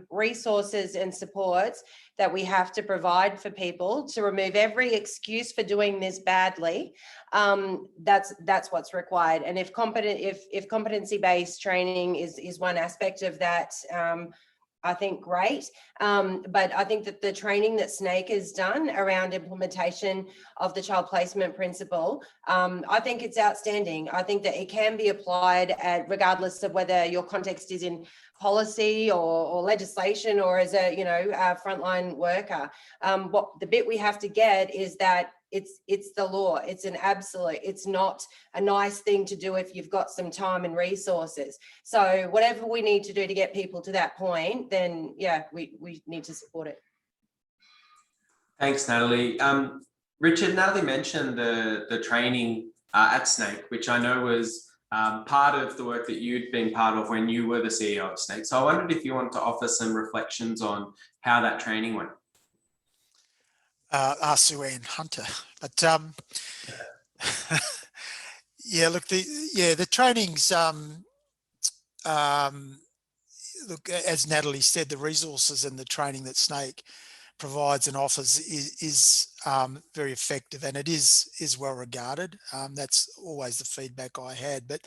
resources and supports that we have to provide for people to remove every excuse for doing this badly, that's what's required. And if competency-based training is one aspect of that, I think great, but I think that the training that SNAICC has done around implementation of the child placement principle, I think it's outstanding. I think that it can be applied regardless of whether your context is in policy or legislation or as a frontline worker. What the bit we have to get is that it's the law. It's an absolute. It's not a nice thing to do if you've got some time and resources. So whatever we need to do to get people to that point, then yeah, we need to support it. Thanks, Natalie. Richard, Natalie mentioned the training at SNAICC, which I know was part of the work that you'd been part of when you were the CEO of SNAICC. So I wondered if you wanted to offer some reflections on how that training went. Sue-Ann Hunter, but yeah, look, the trainings, look, as Natalie said, the resources and the training that SNAICC provides and offers is very effective, and it is well regarded. That's always the feedback I had, but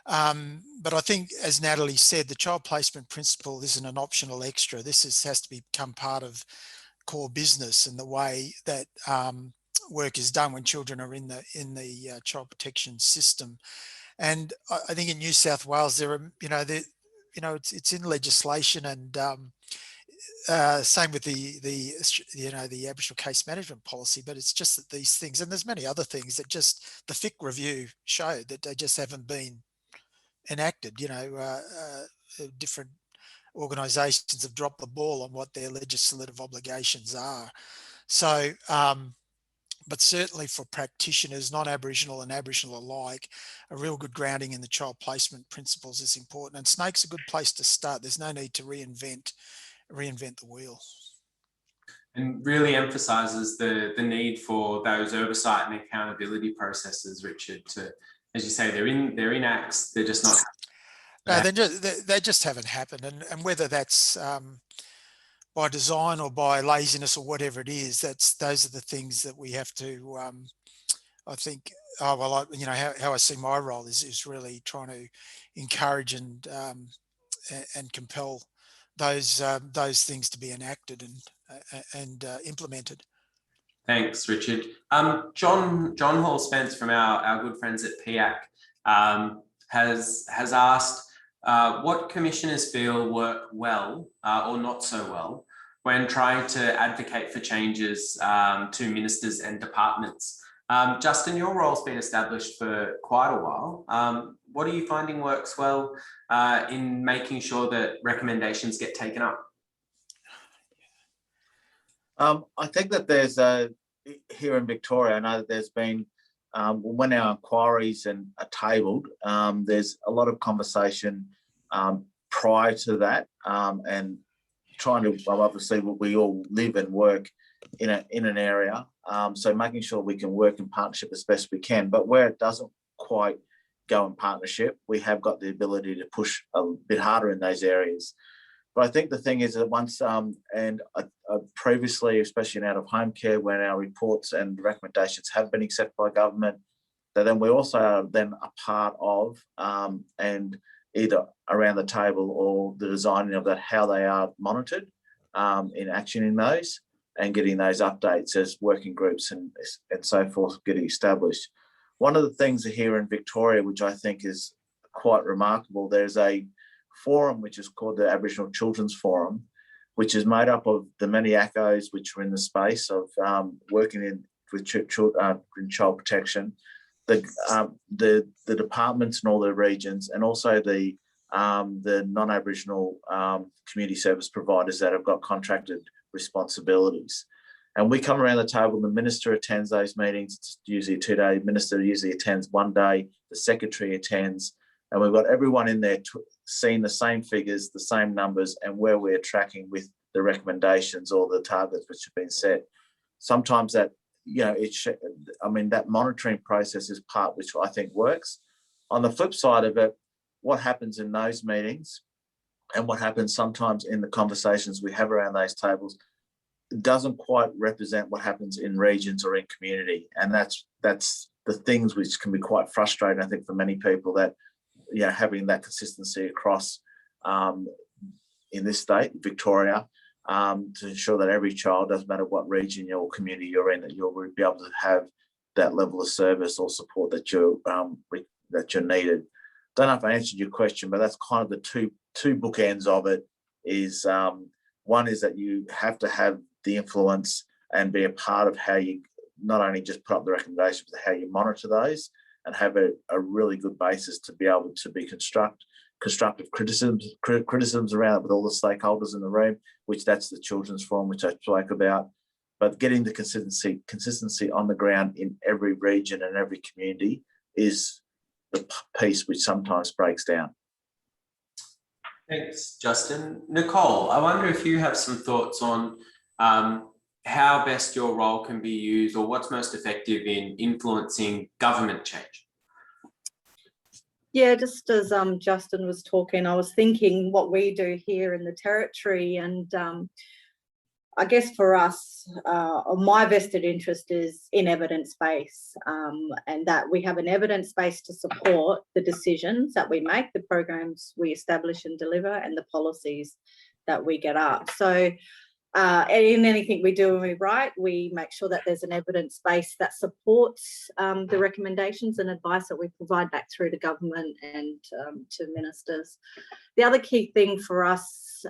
I think, as Natalie said, the child placement principle isn't an optional extra. This has to become part of core business and the way that work is done when children are in the child protection system. And I think in New South Wales there are, it's in legislation, and same with the Aboriginal case management policy. But it's just that these things, and there's many other things that just the FIC review showed that they just haven't been enacted. Different organisations have dropped the ball on what their legislative obligations are. So, but certainly for practitioners, non-Aboriginal and Aboriginal alike, a real good grounding in the child placement principles is important. And SNAICC's a good place to start. There's no need to reinvent the wheel. And really emphasises the need for those oversight and accountability processes, Richard. To, as you say, they're in acts. They're just not. No, they just haven't happened, and whether that's by design or by laziness or whatever it is, those are the things that we have to. I think. Oh well, you know how I see my role is really trying to encourage and compel those things to be enacted and implemented. Thanks, Richard. John Hall Spence from our good friends at PIAC has asked what commissioners feel work well or not so well when trying to advocate for changes to ministers and departments. Justin, your role's been established for quite a while. What are you finding works well in making sure that recommendations get taken up? I think that there's here in Victoria, I know that there's been, when our inquiries are tabled, there's a lot of conversation prior to that and trying to, obviously we all live and work in an area. So making sure we can work in partnership as best we can, but where it doesn't quite go in partnership, we have got the ability to push a bit harder in those areas. But I think the thing is that once, and previously, especially in out-of-home care, when our reports and recommendations have been accepted by government, that then we also are then a part of and either around the table or the designing of that, how they are monitored in actioning those and getting those updates as working groups and so forth getting established. One of the things here in Victoria, which I think is quite remarkable, there's a forum which is called the Aboriginal Children's Forum, which is made up of the many ACOs which are in the space of working with child protection, the departments in all the regions, and also the non-Aboriginal community service providers that have got contracted responsibilities. And we come around the table, the minister attends those meetings. It's usually a 2-day, minister usually attends 1 day, the secretary attends, and we've got everyone in there seeing the same figures, the same numbers, and where we're tracking with the recommendations or the targets which have been set. Sometimes that, you know, that monitoring process is part which I think works. On the flip side of it, what happens in those meetings and what happens sometimes in the conversations we have around those tables doesn't quite represent what happens in regions or in community. And that's the things which can be quite frustrating, I think, for many people, that, you know, having that consistency across in this state, Victoria, to ensure that every child, doesn't matter what region or community you're in, that you'll be able to have that level of service or support that you're needed. Don't know if I answered your question, but that's kind of the two bookends of it. Is one is that you have to have the influence and be a part of how you not only just put up the recommendations, but how you monitor those and have a really good basis to be able to be constructive criticisms around it with all the stakeholders in the room, which that's the Children's Forum, which I spoke about. But getting the consistency on the ground in every region and every community is the piece which sometimes breaks down. Thanks, Justin. Nicole, I wonder if you have some thoughts on how best your role can be used, or what's most effective in influencing government change. Yeah, just as Justin was talking, I was thinking what we do here in the Territory, and I guess for us, my vested interest is in evidence base, and that we have an evidence base to support the decisions that we make, the programs we establish and deliver, and the policies that we get up. So in anything we do and we write, we make sure that there's an evidence base that supports the recommendations and advice that we provide back through to government and to ministers. The other key thing for us,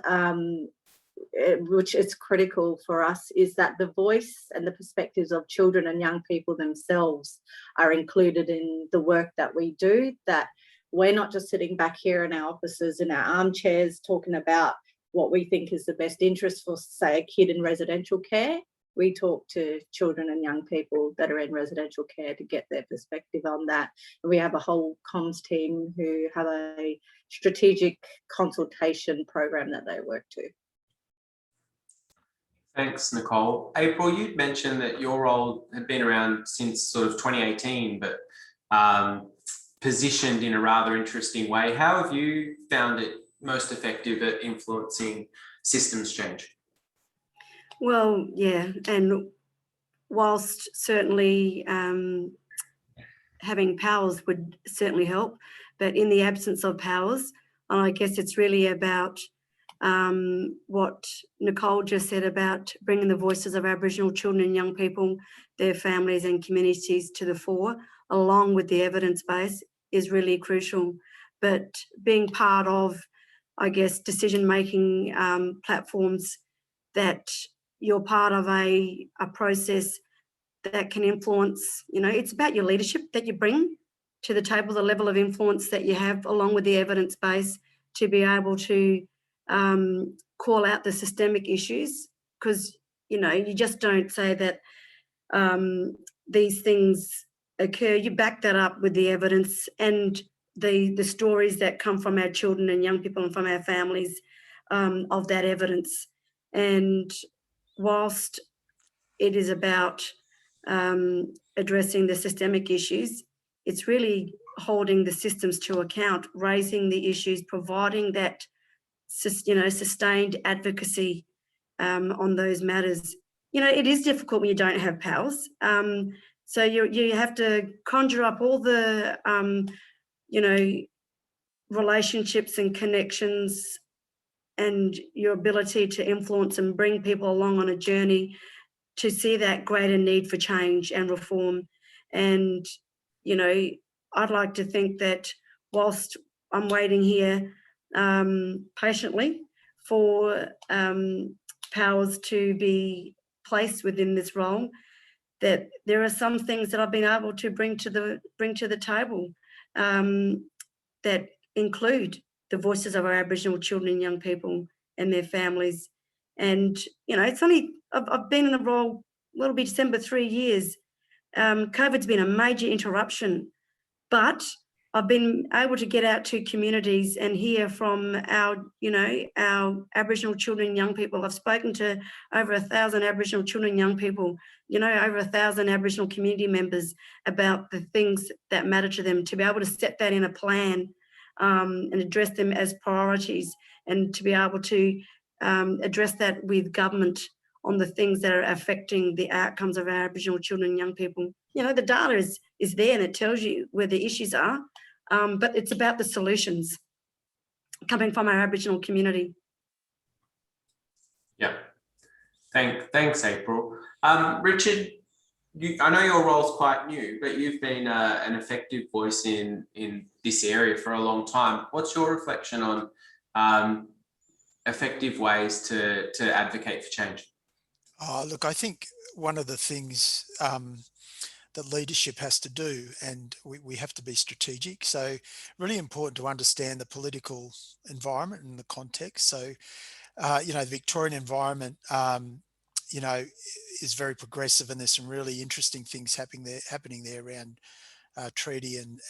which is critical for us, is that the voice and the perspectives of children and young people themselves are included in the work that we do, that we're not just sitting back here in our offices in our armchairs talking about what we think is the best interest for, say, a kid in residential care. We talk to children and young people that are in residential care to get their perspective on that. And we have a whole comms team who have a strategic consultation program that they work to. Thanks, Nicole. April, you'd mentioned that your role had been around since sort of 2018, but positioned in a rather interesting way. How have you found it most effective at influencing systems change? Well, yeah, and whilst certainly having powers would certainly help, but in the absence of powers, and I guess it's really about what Nicole just said about bringing the voices of Aboriginal children and young people, their families and communities to the fore, along with the evidence base, is really crucial. But being part of, I guess, decision-making platforms, that you're part of a process that can influence, it's about your leadership that you bring to the table, the level of influence that you have, along with the evidence base, to be able to call out the systemic issues, because you just don't say that these things occur. You back that up with the evidence and the stories that come from our children and young people and from our families of that evidence. And whilst it is about addressing the systemic issues, it's really holding the systems to account, raising the issues, providing that sustained advocacy on those matters. It is difficult when you don't have powers. So you have to conjure up all the relationships and connections and your ability to influence and bring people along on a journey to see that greater need for change and reform. And I'd like to think that whilst I'm waiting here patiently for powers to be placed within this role, that there are some things that I've been able to bring to the table that include the voices of our Aboriginal children and young people and their families. And it's only, I've been in the role, it'll be December, 3 years. COVID's been a major interruption, but I've been able to get out to communities and hear from our Aboriginal children and young people. I've spoken to over 1,000 Aboriginal children and young people, over 1,000 Aboriginal community members about the things that matter to them, to be able to set that in a plan and address them as priorities, and to be able to address that with government on the things that are affecting the outcomes of our Aboriginal children and young people. The data is there and it tells you where the issues are, but it's about the solutions coming from our Aboriginal community. Yeah. Thanks, April. Richard, I know your role's quite new, but you've been an effective voice in this area for a long time. What's your reflection on effective ways to advocate for change? Look, I think one of the things that leadership has to do, and we have to be strategic. So really important to understand the political environment and the context. So, the Victorian environment, is very progressive, and there's some really interesting things happening there around treaty and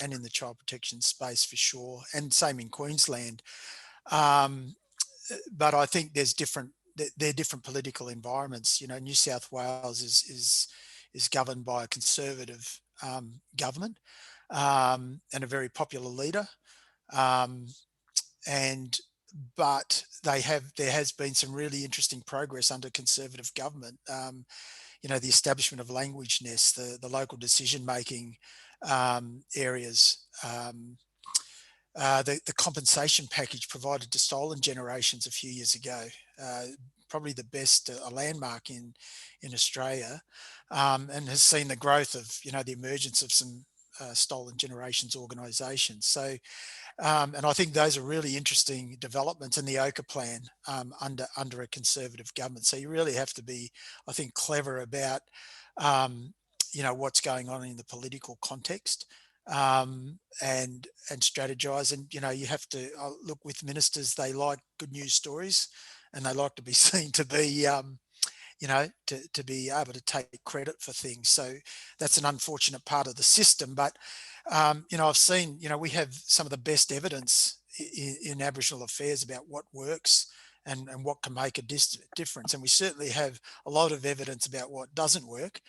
in the child protection space for sure, and same in Queensland. But I think they're different political environments. New South Wales is governed by a Conservative government and a very popular leader. But there has been some really interesting progress under Conservative government. The establishment of language nests, the local decision-making areas, the compensation package provided to stolen generations a few years ago, probably the best, a landmark in Australia, and has seen the growth of, the emergence of some stolen generations organisations. So, and I think those are really interesting developments in the Ochre Plan under a Conservative government. So you really have to be, I think, clever about, what's going on in the political context. And strategize, and you have to look with ministers. They like good news stories, and they like to be seen to be to be able to take credit for things. So that's an unfortunate part of the system, but I've seen, we have some of the best evidence in Aboriginal affairs about what works and what can make a difference, and we certainly have a lot of evidence about what doesn't work.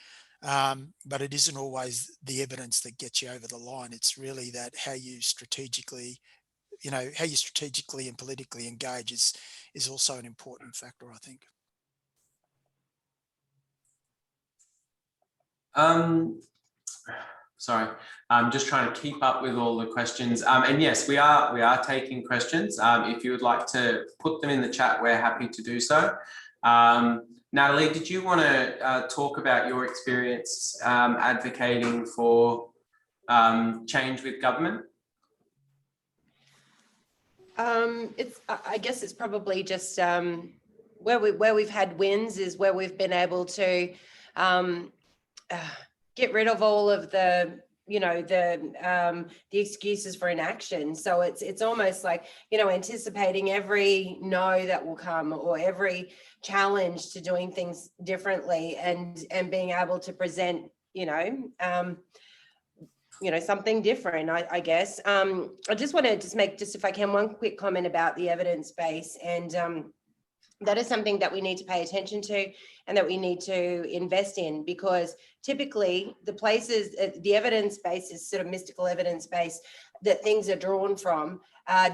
But it isn't always the evidence that gets you over the line. It's really that how you strategically and politically engage is also an important factor, I think. Sorry, I'm just trying to keep up with all the questions. And yes, we are taking questions. If you would like to put them in the chat, we're happy to do so. Natalie, did you want to talk about your experience advocating for change with government? I guess it's probably just where we've had wins is where we've been able to get rid of all of the excuses for inaction. So it's almost like, anticipating every no that will come or every challenge to doing things differently and being able to present, something different, I guess. I just want to make, if I can, one quick comment about the evidence base. And that is something that we need to pay attention to and that we need to invest in, because typically the places, the evidence base is sort of mystical evidence base that things are drawn from,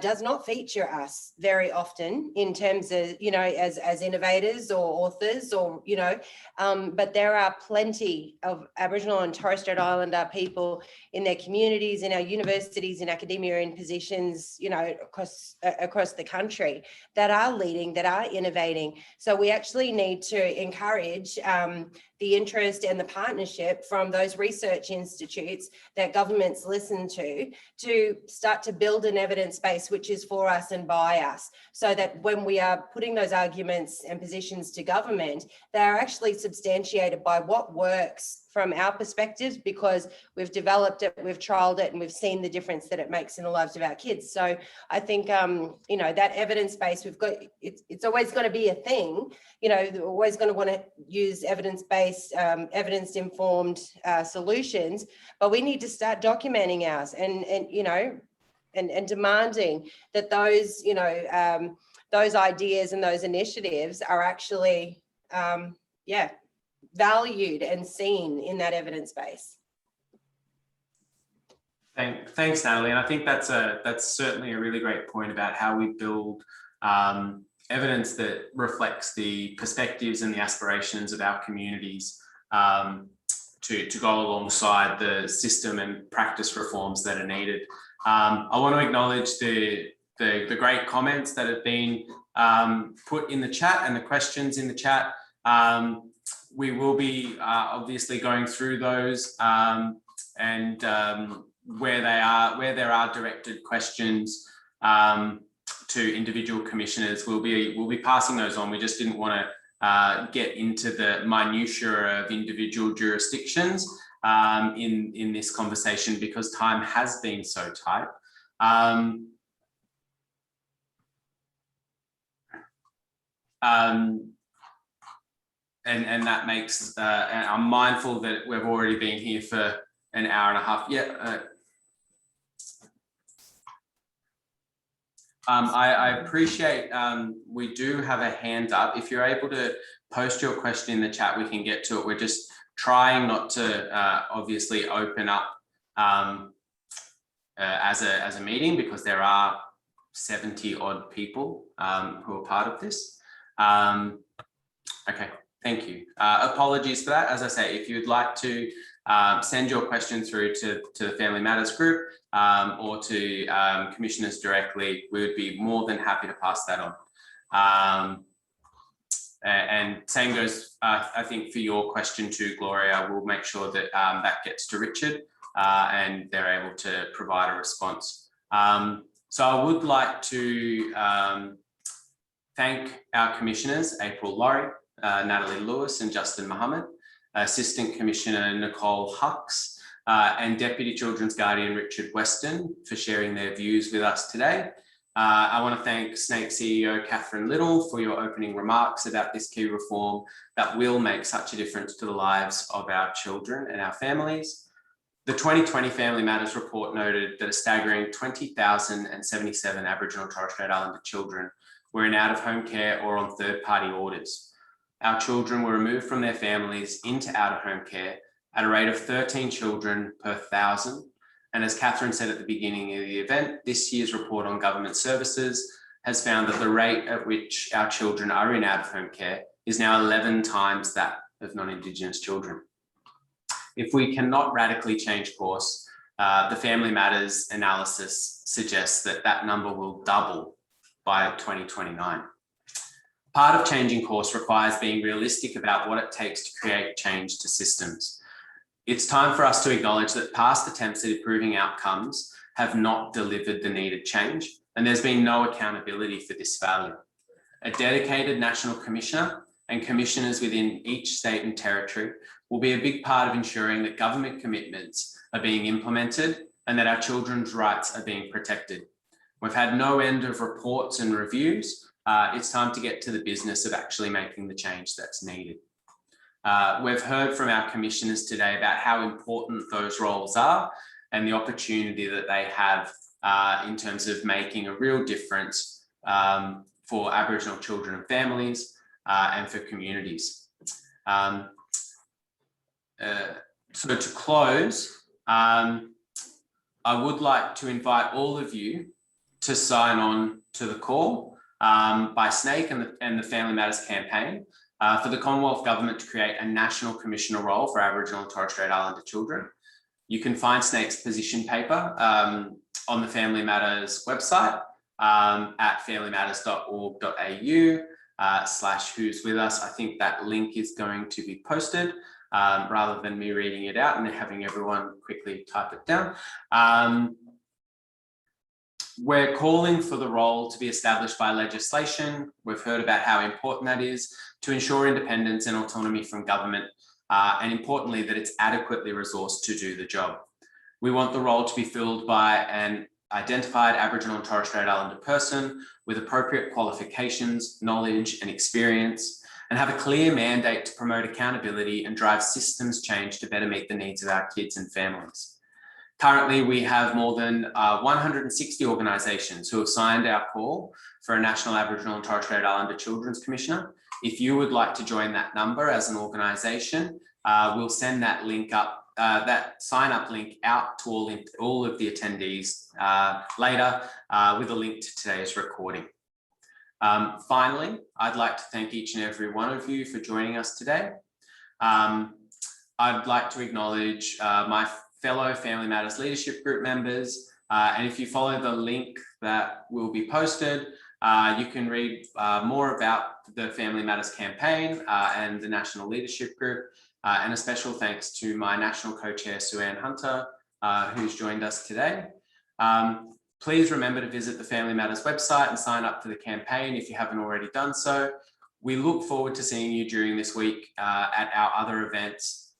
does not feature us very often in terms of, as innovators or authors or, but there are plenty of Aboriginal and Torres Strait Islander people in their communities, in our universities, in academia, in positions, across the country that are leading, that are innovating. So we actually need to encourage the interest and the partnership from those research institutes that governments listen to start to build an evidence base which is for us and by us, so that when we are putting those arguments and positions to government, they are actually substantiated by what works from our perspectives, because we've developed it, we've trialed it, and we've seen the difference that it makes in the lives of our kids. So I think, that evidence base, we've got, it's always going to be a thing, we're always going to want to use evidence-based, evidence-informed solutions, but we need to start documenting ours and demanding that those, those ideas and those initiatives are actually, valued and seen in that evidence base. Thanks, Natalie. And I think that's certainly a really great point about how we build evidence that reflects the perspectives and the aspirations of our communities to go alongside the system and practice reforms that are needed. I want to acknowledge the great comments that have been put in the chat and the questions in the chat. We will be obviously going through those and where there are directed questions to individual commissioners, we'll be passing those on. We just didn't want to get into the minutiae of individual jurisdictions in this conversation because time has been so tight. And that makes, and I'm mindful that we've already been here for an hour and a half. I appreciate, we do have a hand up. If you're able to post your question in the chat, we can get to it. We're just trying not to obviously open up as a meeting because there are 70 odd people who are part of this. Okay. Thank you. Apologies for that. As I say, if you'd like to send your question through to the Family Matters group or to commissioners directly, we would be more than happy to pass that on. And same goes, I think, for your question to Gloria. We'll make sure that that gets to Richard and they're able to provide a response. So I would like to thank our commissioners, April Laurie, Natalie Lewis and Justin Mohammed, Assistant Commissioner Nicole Hucks, and Deputy Children's Guardian Richard Weston for sharing their views with us today. I want to thank SNAICC CEO Catherine Liddle for your opening remarks about this key reform that will make such a difference to the lives of our children and our families. The 2020 Family Matters report noted that a staggering 20,077 Aboriginal and Torres Strait Islander children were in out-of-home care or on third-party orders. Our children were removed from their families into out-of-home care at a rate of 13 children per 1,000. And as Catherine said at the beginning of the event, this year's report on government services has found that the rate at which our children are in out-of-home care is now 11 times that of non-Indigenous children. If we cannot radically change course, the Family Matters analysis suggests that that number will double by 2029. Part of changing course requires being realistic about what it takes to create change to systems. It's time for us to acknowledge that past attempts at improving outcomes have not delivered the needed change, and there's been no accountability for this failure. A dedicated national commissioner and commissioners within each state and territory will be a big part of ensuring that government commitments are being implemented and that our children's rights are being protected. We've had no end of reports and reviews. It's time to get to the business of actually making the change that's needed. We've heard from our commissioners today about how important those roles are and the opportunity that they have in terms of making a real difference for Aboriginal children and families and for communities. So to close, I would like to invite all of you to sign on to the call by SNAICC and the Family Matters campaign for the Commonwealth Government to create a National Commissioner role for Aboriginal and Torres Strait Islander children. You can find SNAICC's position paper on the Family Matters website at familymatters.org.au/who's with us. I think that link is going to be posted rather than me reading it out and having everyone quickly type it down. We're calling for the role to be established by legislation. We've heard about how important that is to ensure independence and autonomy from government, and importantly, that it's adequately resourced to do the job. We want the role to be filled by an identified Aboriginal and Torres Strait Islander person with appropriate qualifications, knowledge and experience, and have a clear mandate to promote accountability and drive systems change to better meet the needs of our kids and families. Currently, we have more than 160 organisations who have signed our call for a National Aboriginal and Torres Strait Islander Children's Commissioner. If you would like to join that number as an organisation, we'll send that link up, that sign-up link out to all of the attendees later with a link to today's recording. Finally, I'd like to thank each and every one of you for joining us today. I'd like to acknowledge my fellow Family Matters Leadership Group members. And if you follow the link that will be posted, you can read more about the Family Matters campaign and the National Leadership Group. And a special thanks to my National Co-Chair, Sue-Ann Hunter, who's joined us today. Please remember to visit the Family Matters website and sign up for the campaign if you haven't already done so. We look forward to seeing you during this week at our other events.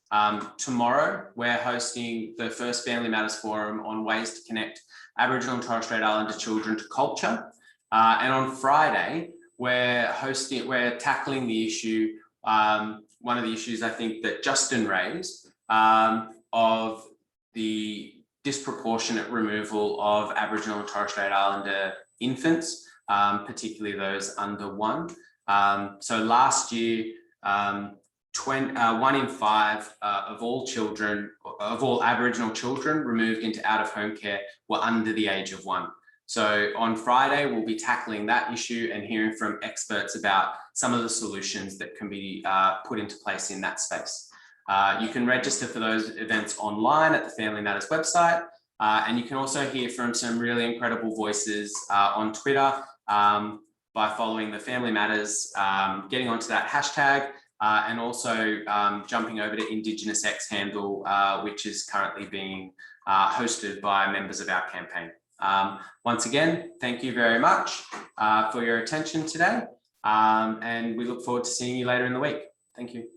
Tomorrow, we're hosting the first Family Matters Forum on ways to connect Aboriginal and Torres Strait Islander children to culture. And on Friday, we're tackling the issue, one of the issues I think that Justin raised, of the disproportionate removal of Aboriginal and Torres Strait Islander infants, particularly those under 1. So last year, 1 in 5 of all Aboriginal children removed into out-of-home care were under the age of 1. So on Friday, we'll be tackling that issue and hearing from experts about some of the solutions that can be put into place in that space. You can register for those events online at the Family Matters website, and you can also hear from some really incredible voices on Twitter by following the Family Matters, getting onto that hashtag, and also jumping over to Indigenous X handle, which is currently being hosted by members of our campaign. Once again, thank you very much for your attention today, and we look forward to seeing you later in the week. Thank you.